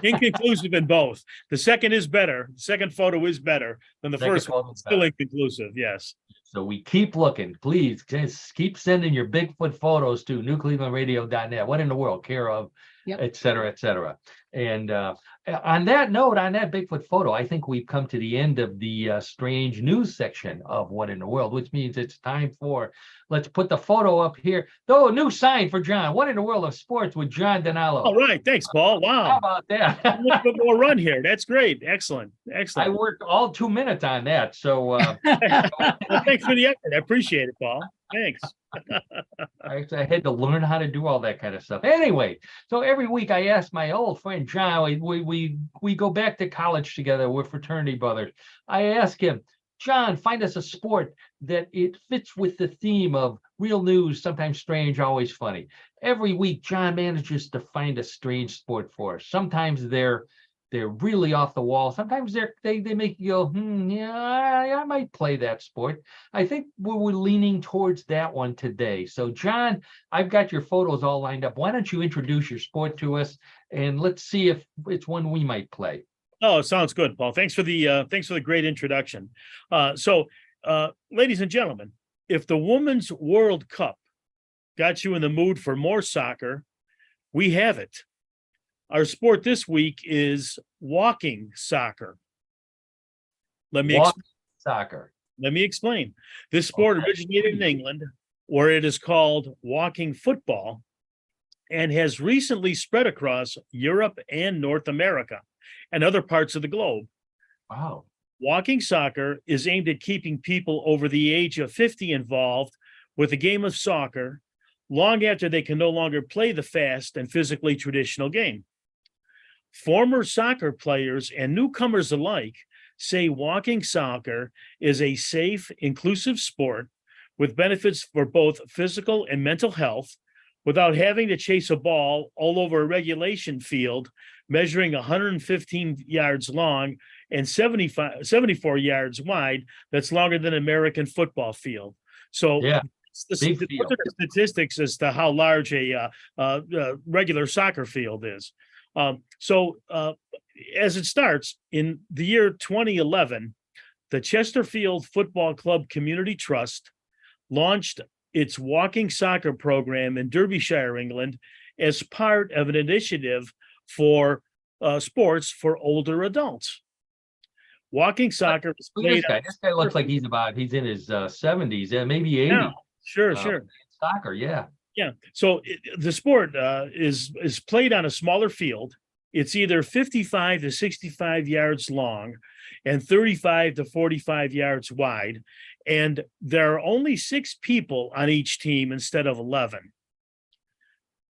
Inconclusive in both. The second is better. The second photo is better than the Second first one. photo's Still better. inconclusive. Yes. So we keep looking. Please just keep sending your Bigfoot photos to newclevelandradio.net. What in the world? Care of, Yep. et cetera, et cetera. And on that note, on that Bigfoot photo, I think we've come to the end of the strange news section of What in the World, which means it's time for, let's put the photo up here. Oh, new sign for John. What in the World of Sports with John DiNallo. All right. Thanks, Paul. How Wow. about that? A little bit more run here. That's great. Excellent. I Excellent. worked all 2 minutes on that. So Well, thanks for the effort. I appreciate it, Paul. Thanks. I had to learn how to do all that kind of stuff. Anyway, so every week I ask my old friend John, we go back to college together. We're fraternity brothers. I ask him, John, find us a sport that it fits with the theme of real news, sometimes strange, always funny. Every week, John manages to find a strange sport for us. Sometimes they're really off the wall. Sometimes they make you go, yeah, I might play that sport. I think we're leaning towards that one today. So, John, I've got your photos all lined up. Why don't you introduce your sport to us, and let's see if it's one we might play. Oh, sounds good, Paul. Thanks for the great introduction. So, ladies and gentlemen, if the Women's World Cup got you in the mood for more soccer, we have it. Our sport this week is walking soccer. Let me explain. This sport originated in England, where it is called walking football, and has recently spread across Europe and North America and other parts of the globe. Wow. Walking soccer is aimed at keeping people over the age of 50 involved with the game of soccer long after they can no longer play the fast and physically traditional game. Former soccer players and newcomers alike say walking soccer is a safe, inclusive sport with benefits for both physical and mental health without having to chase a ball all over a regulation field measuring 115 yards long and 74 yards wide. That's longer than an American football field. So yeah. The statistics as to how large a regular soccer field is. As it starts in the year 2011, the Chesterfield Football Club Community Trust launched its walking soccer program in Derbyshire, England, as part of an initiative for sports for older adults. Walking soccer is Look at played. this guy looks like he's in his 70s, maybe 80. Yeah, sure, sure. Soccer, yeah. Yeah. So the sport is played on a smaller field. It's either 55 to 65 yards long and 35 to 45 yards wide. And there are only 6 people on each team instead of 11.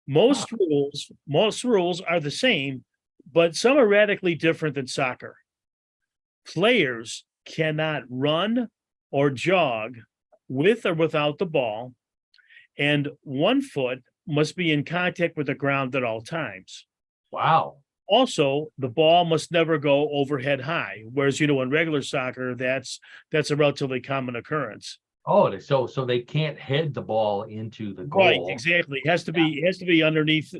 Most rules are the same, but some are radically different than soccer. Players cannot run or jog with or without the ball, and one foot must be in contact with the ground at all times. Wow. Also, the ball must never go overhead high, whereas, in regular soccer, that's a relatively common occurrence. Oh, so they can't head the ball into the goal. Right, exactly. It has to be underneath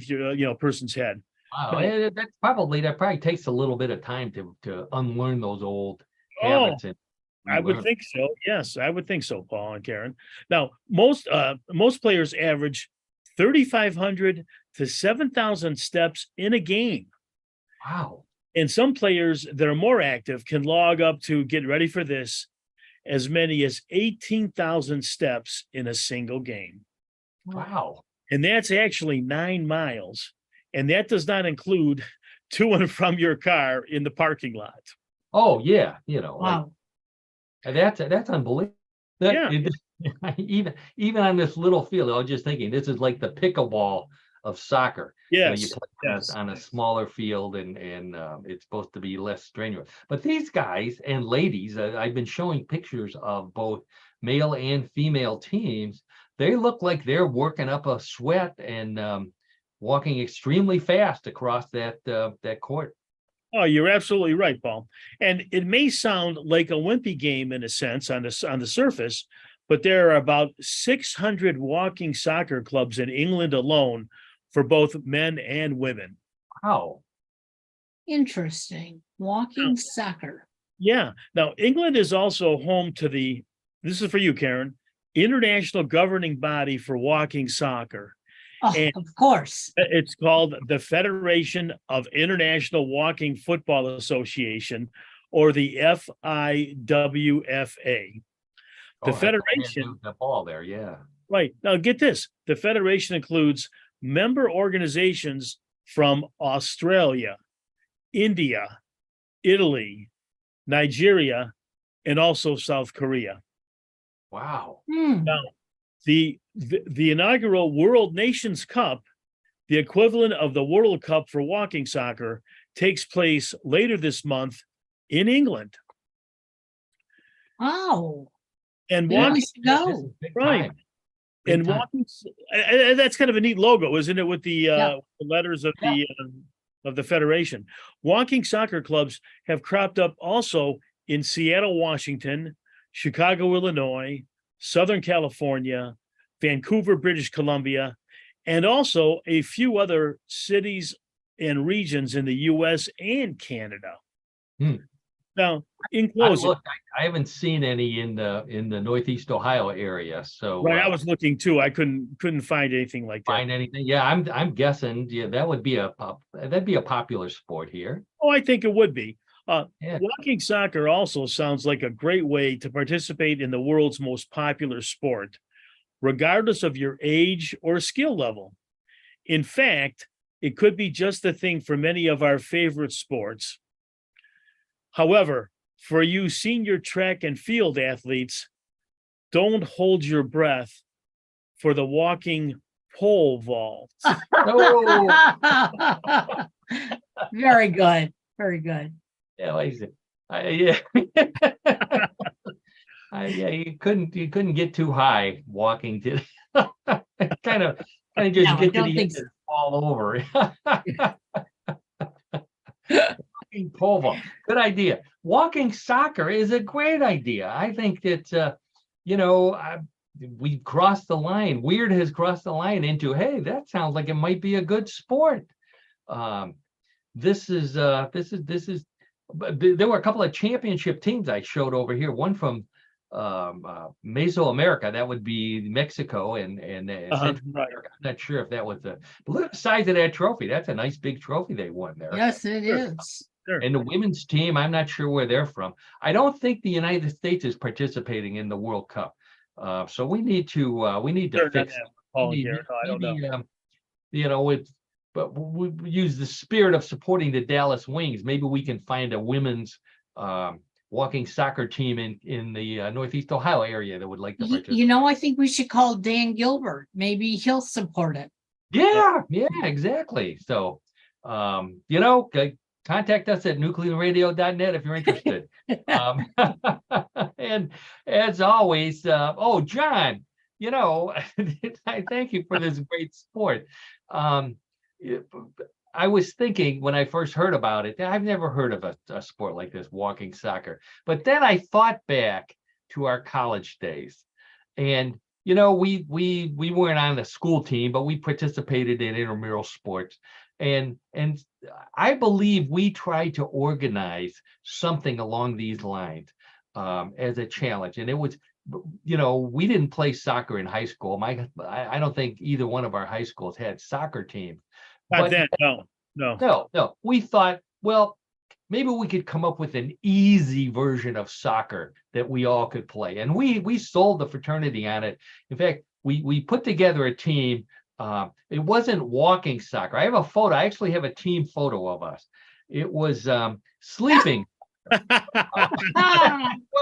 your person's head. Wow, that probably takes a little bit of time to unlearn those old habits. I would think so. Yes, I would think so, Paul and Karen. Now, most players average 3,500 to 7,000 steps in a game. Wow. And some players that are more active can log up to, get ready for this, as many as 18,000 steps in a single game. Wow. And that's actually 9 miles. And that does not include to and from your car in the parking lot. Oh, yeah. Wow. That's unbelievable. Even on this little field, I was just thinking, this is like the pickleball of soccer. Yes. You play on a smaller field, and it's supposed to be less strenuous. But these guys and ladies, I've been showing pictures of both male and female teams. They look like they're working up a sweat and walking extremely fast across that court. Oh, you're absolutely right, Paul. And it may sound like a wimpy game in a sense on the surface, but there are about 600 walking soccer clubs in England alone for both men and women. Wow. Interesting. Walking soccer. Yeah. Now, England is also home to this is for you, Karen, International Governing Body for Walking Soccer. Oh, And of course. it's called the Federation of International Walking Football Association, or the FIWFA. The Federation. The ball there, yeah. Right. Now, get this. The Federation includes member organizations from Australia, India, Italy, Nigeria, and also South Korea. Wow. Now, the inaugural World Nations Cup, the equivalent of the World Cup for walking soccer, takes place later this month in England. Oh. And There walking, we go. right. And walking, that's kind of a neat logo, isn't it? With the letters of the Federation. Walking soccer clubs have cropped up also in Seattle, Washington, Chicago, Illinois, Southern California, Vancouver, British Columbia, and also a few other cities and regions in the U.S. and Canada. Now, in closing, I haven't seen any in the Northeast Ohio area. So right, I was looking too. I couldn't find anything like that. Find anything? Yeah, I'm guessing. Yeah, that'd be a popular sport here. Oh, I think it would be. Walking soccer also sounds like a great way to participate in the world's most popular sport, regardless of your age or skill level. In fact, it could be just the thing for many of our favorite sports. However, for you senior track and field athletes, don't hold your breath for the walking pole vault. Very good. Very good. Yeah, like I said, you couldn't get too high walking to kind of just get to the end and fall over. Walking pole vault. Good idea. Walking soccer is a great idea. I think that we've crossed the line. Weird has crossed the line into, hey, that sounds like it might be a good sport. This is but there were a couple of championship teams I showed over here. One from Mesoamerica, that would be Mexico and Central Right. America. I'm not sure if that was but look at the size of that trophy. That's a nice big trophy they won there. Yes, it is. Sure. And the women's team, I'm not sure where they're from. I don't think the United States is participating in the World Cup. So we need to Sure, fix not that, Paul, maybe, here. No, I don't know. but we use the spirit of supporting the Dallas Wings. Maybe we can find a women's walking soccer team in the Northeast Ohio area that would like to participate. You know, I think we should call Dan Gilbert. Maybe he'll support it. Yeah, exactly. So, contact us at newclevelandradio.net if you're interested. And as always, John, I thank you for this great sport. I was thinking when I first heard about it, I've never heard of a sport like this, walking soccer. But then I thought back to our college days, and we weren't on the school team, but we participated in intramural sports, and I believe we tried to organize something along these lines as a challenge, and it was. We didn't play soccer in high school. I don't think either one of our high schools had soccer teams. Not then, no. No. We thought, well, maybe we could come up with an easy version of soccer that we all could play. And we sold the fraternity on it. In fact, we put together a team. It wasn't walking soccer. I have a photo. I actually have a team photo of us. It was sleeping. What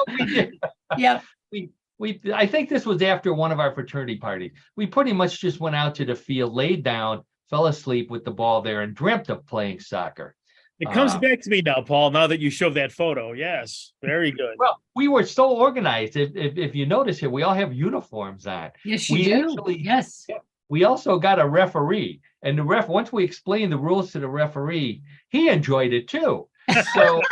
we did. Yep. I think this was after one of our fraternity parties. We pretty much just went out to the field, laid down, fell asleep with the ball there, and dreamt of playing soccer. It comes back to me now, Paul, now that you show that photo. Yes, very good. Well, we were so organized. If you notice here, we all have uniforms on. Yes, you do. Actually, yes. We also got a referee. And once we explained the rules to the referee, he enjoyed it too. So,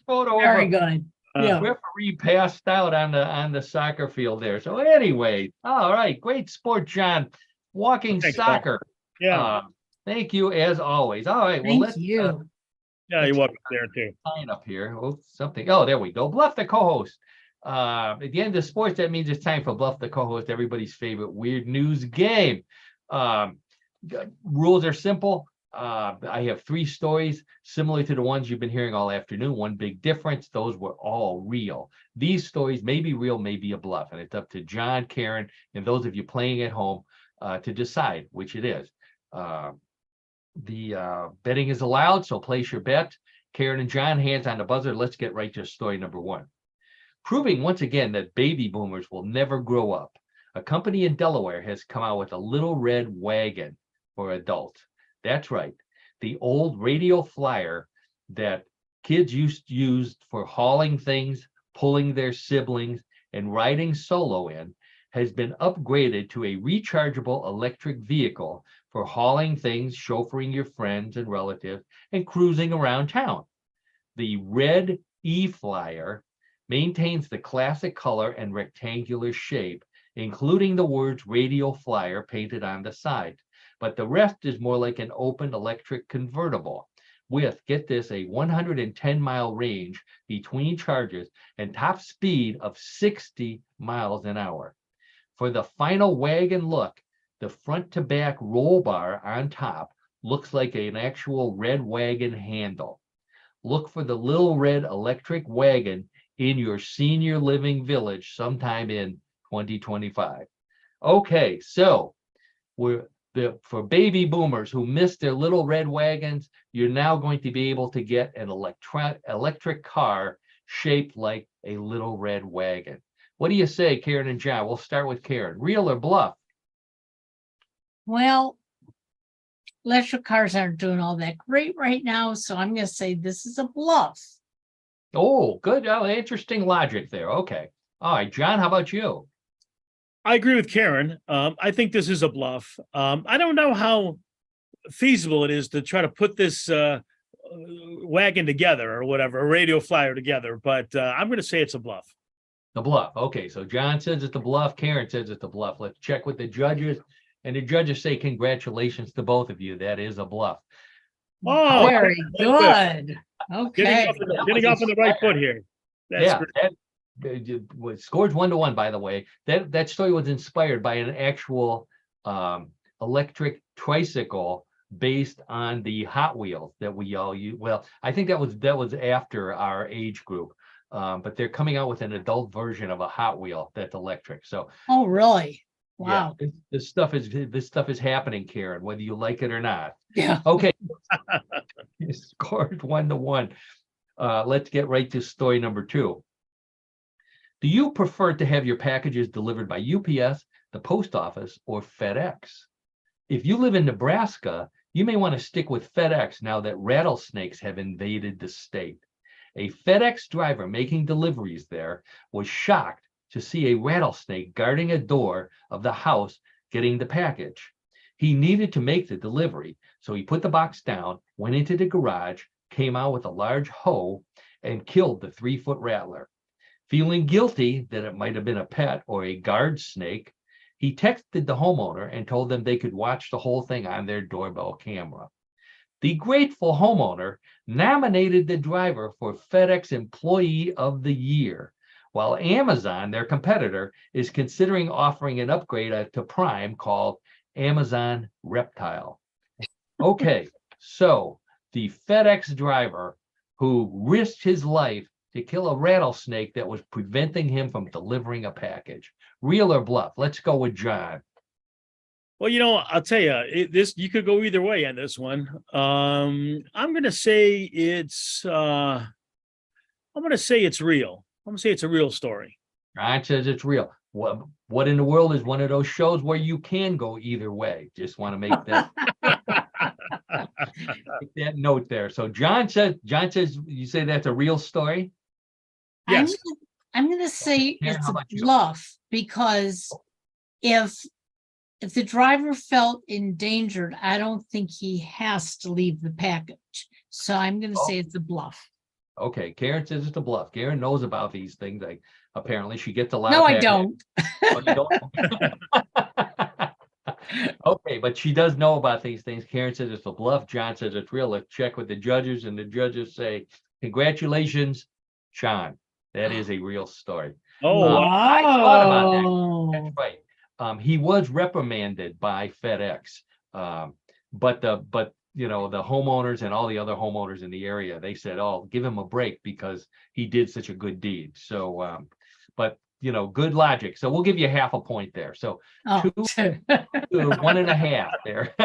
photo very good. Yeah. Referee passed out on the soccer field there. So anyway, all right, great sport, John. Walking Thanks, soccer. Paul. Yeah. Thank you as always. All right. Thank you. Yeah, you're welcome there too. Sign up here. Oh, there we go. Bluff the co-host. At the end of sports, that means it's time for Bluff the co-host, everybody's favorite weird news game. Rules are simple. I have 3 stories similar to the ones you've been hearing all afternoon. One big difference, those were all real. These stories may be real, may be a bluff, and it's up to John, Karen, and those of you playing at home to decide which it is. The betting is allowed, so place your bet. Karen and John, hands on the buzzer. Let's get right to story number 1. Proving once again that baby boomers will never grow up, a company in Delaware has come out with a little red wagon for adults. That's right. The old radio flyer that kids used to use for hauling things, pulling their siblings, and riding solo in has been upgraded to a rechargeable electric vehicle for hauling things, chauffeuring your friends and relatives, and cruising around town. The red e-flyer maintains the classic color and rectangular shape, including the words radio flyer painted on the side. But the rest is more like an open electric convertible with, get this, a 110-mile range between charges and top speed of 60 miles an hour. For the final wagon look, the front to back roll bar on top looks like an actual red wagon handle. Look for the little red electric wagon in your senior living village sometime in 2025. Okay, so for baby boomers who missed their little red wagons, you're now going to be able to get an electric car shaped like a little red wagon. What do you say, Karen and John? We'll start with Karen. Real or bluff? Well, electric cars aren't doing all that great right now, so I'm going to say this is a bluff. Oh, good. Oh, interesting logic there. Okay. All right, John, how about you? I agree with Karen. I think this is a bluff. I don't know how feasible it is to try to put this wagon together or whatever, a radio flyer together, but I'm going to say it's a bluff. The bluff. Okay, so John says it's a bluff. Karen says it's a bluff. Let's check with the judges. And the judges say congratulations to both of you. That is a bluff. Oh, Very good. good. Getting Okay. off on the right foot here. That's Yeah, great. scores 1-1, by the way. That story was inspired by an actual electric tricycle based on the Hot Wheels that we all use. Well, I think that was after our age group. But they're coming out with an adult version of a Hot Wheel that's electric. So Oh, really? yeah, Wow. this stuff is happening, Karen, whether you like it or not. Yeah. Okay, scored 1-1. Let's get right to story number 2. Do you prefer to have your packages delivered by UPS, the post office, or FedEx? If you live in Nebraska, you may want to stick with FedEx now that rattlesnakes have invaded the state. A FedEx driver making deliveries there was shocked to see a rattlesnake guarding a door of the house getting the package. He needed to make the delivery, so he put the box down, went into the garage, came out with a large hoe, and killed the 3-foot rattler. Feeling guilty that it might have been a pet or a guard snake, he texted the homeowner and told them they could watch the whole thing on their doorbell camera. The grateful homeowner nominated the driver for FedEx Employee of the Year, while Amazon, their competitor, is considering offering an upgrade to Prime called Amazon Reptile. Okay, so the FedEx driver who risked his life to kill a rattlesnake that was preventing him from delivering a package. Real or bluff? Let's go with John. Well, I'll tell you, you could go either way on this one. I'm gonna say it's real. I'm gonna say it's a real story. John says it's real. What in the world is one of those shows where you can go either way? Just want to make that make that note there. So John says you say that's a real story? Yes. I'm gonna say Karen, it's how a about you? bluff because if the driver felt endangered, I don't think he has to leave the package. So I'm gonna say it's a bluff. Okay, Karen says it's a bluff. Karen knows about these things. Like apparently she gets a lot No, of I packages. don't. Oh, you don't? Okay, but she does know about these things. Karen says it's a bluff. John says it's real. Let's check with the judges, and the judges say, congratulations, John. That is a real story. Oh, I thought about that. Wow. That's right. He was reprimanded by FedEx. But the homeowners and all the other homeowners in the area, they said, oh, give him a break because he did such a good deed. So, but good logic. So we'll give you half a point there. So Oh. 1.5 there.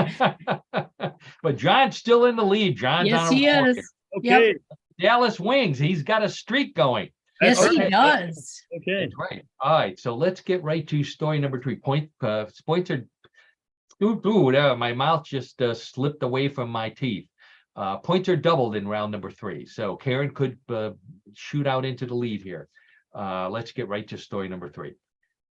But John's still in the lead. John's Yes, on a he roll here. is. okay. Yep. Dallas Wings. He's got a streak going. Yes, That's he right. does. Okay. That's right. All right. So let's get right to story number 3. Points are. My mouth just slipped away from my teeth. Points are doubled in round number 3. So Karen could shoot out into the lead here. Let's get right to story number 3.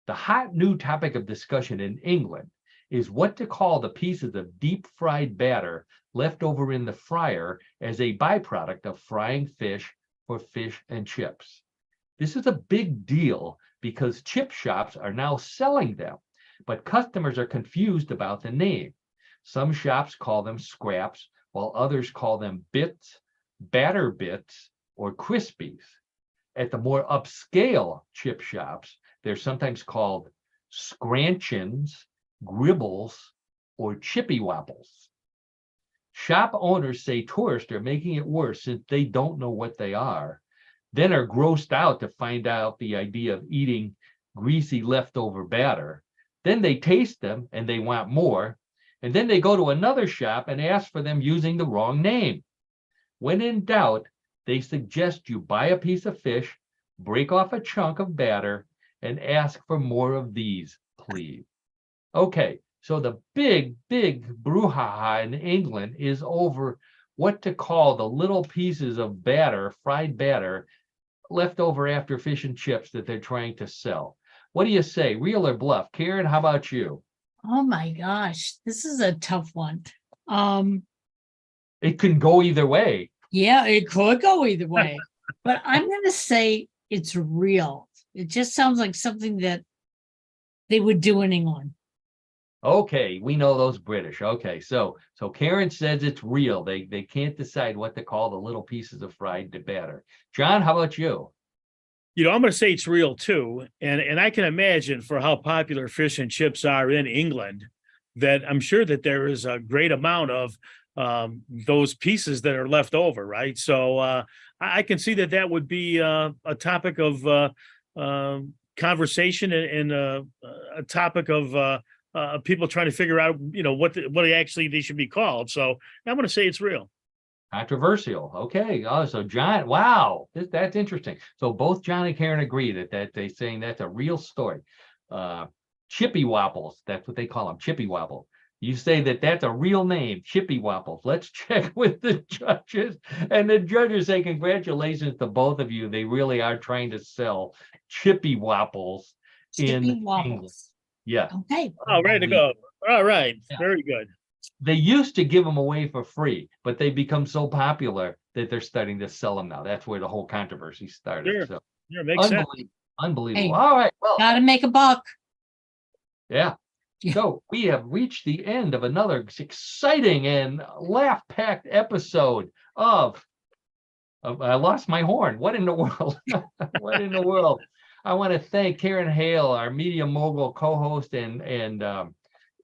The hot new topic of discussion in England is what to call the pieces of deep fried batter left over in the fryer as a byproduct of frying fish for fish and chips. This is a big deal because chip shops are now selling them, but customers are confused about the name. Some shops call them scraps, while others call them bits, batter bits, or crispies. At the more upscale chip shops, they're sometimes called scranchins, gribbles, or chippy wopples. Shop owners say tourists are making it worse since they don't know what they are, then are grossed out to find out the idea of eating greasy leftover batter. Then they taste them and they want more. And then they go to another shop and ask for them using the wrong name. When in doubt, they suggest you buy a piece of fish, break off a chunk of batter, and ask for more of these, please. Okay, so the big brouhaha in England is over what to call the little pieces of batter, fried batter, left over after fish and chips that they're trying to sell. What do you say, real or bluff? Karen, how about you? Oh my gosh, this is a tough one. It can go either way. Yeah, it could go either way, but I'm going to say it's real. It just sounds like something that they would do in England. Okay, we know those British. Okay, so Karen says it's real. They can't decide what to call the little pieces of fried batter. John, how about you? I'm going to say it's real too, and I can imagine for how popular fish and chips are in England, that I'm sure that there is a great amount of those pieces that are left over, right? So I can see that would be a topic of conversation and a topic of people trying to figure out, what actually they should be called. So I'm going to say it's real. Controversial. Okay. Oh, so John, wow, that's interesting. So both John and Karen agree that they saying that's a real story. Chippy Wopples, that's what they call them, Chippy Wobble. You say that's a real name, Chippy Wopples. Let's check with the judges. And the judges say, congratulations to both of you. They really are trying to sell Chippy Wopples in Chippy England. Wobbles. Yeah. Okay. Oh, ready to go. All right. Yeah. Very good. They used to give them away for free, but they become so popular that they're starting to sell them now. That's where the whole controversy started. Sure. So Yeah, makes sense. unbelievable. Hey, All right. Well, gotta make a buck. yeah. Yeah. So we have reached the end of another exciting and laugh-packed episode of I lost my horn. What in the world? What in the world? I want to thank Karen Hale, our media mogul co-host and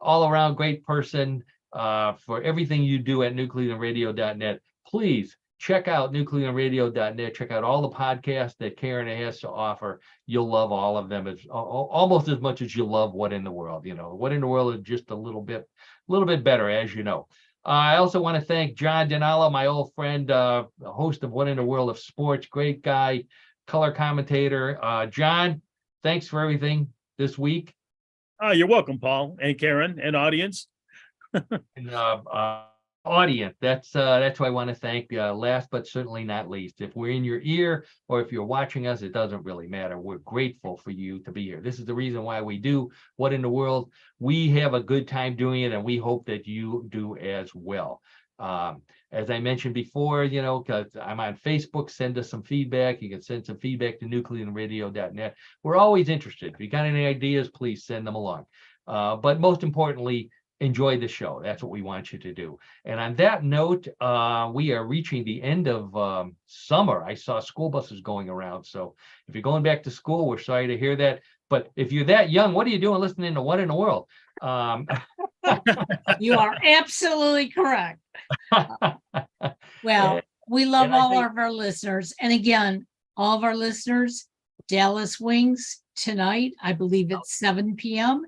all-around great person, for everything you do at newclevelandradio.net. Please check out newclevelandradio.net. Check out all the podcasts that Karen has to offer. You'll love all of them almost as much as you love What in the World. What in the World is just a little bit better, as you know. I also want to thank John DiNallo, my old friend, host of What in the World of Sports. Great guy, color commentator. John, thanks for everything this week. Oh, you're welcome, Paul and Karen and audience. And audience, that's who I want to thank. Last but certainly not least, if we're in your ear or if you're watching us, it doesn't really matter. We're grateful for you to be here. This is the reason why we do What in the World. We have a good time doing it, and we hope that you do as well. As I mentioned before, because I'm on Facebook, send us some feedback. You can send some feedback to newclevelandradio.net. We're always interested. If you got any ideas, please send them along. But most importantly, enjoy the show. That's what we want you to do. And on that note, we are reaching the end of summer. I saw school buses going around. So if you're going back to school, we're sorry to hear that. But if you're that young, what are you doing listening to What in the World? You are absolutely correct. Well, we love all of our listeners. And again, all of our listeners, Dallas Wings tonight, I believe it's 7 p.m.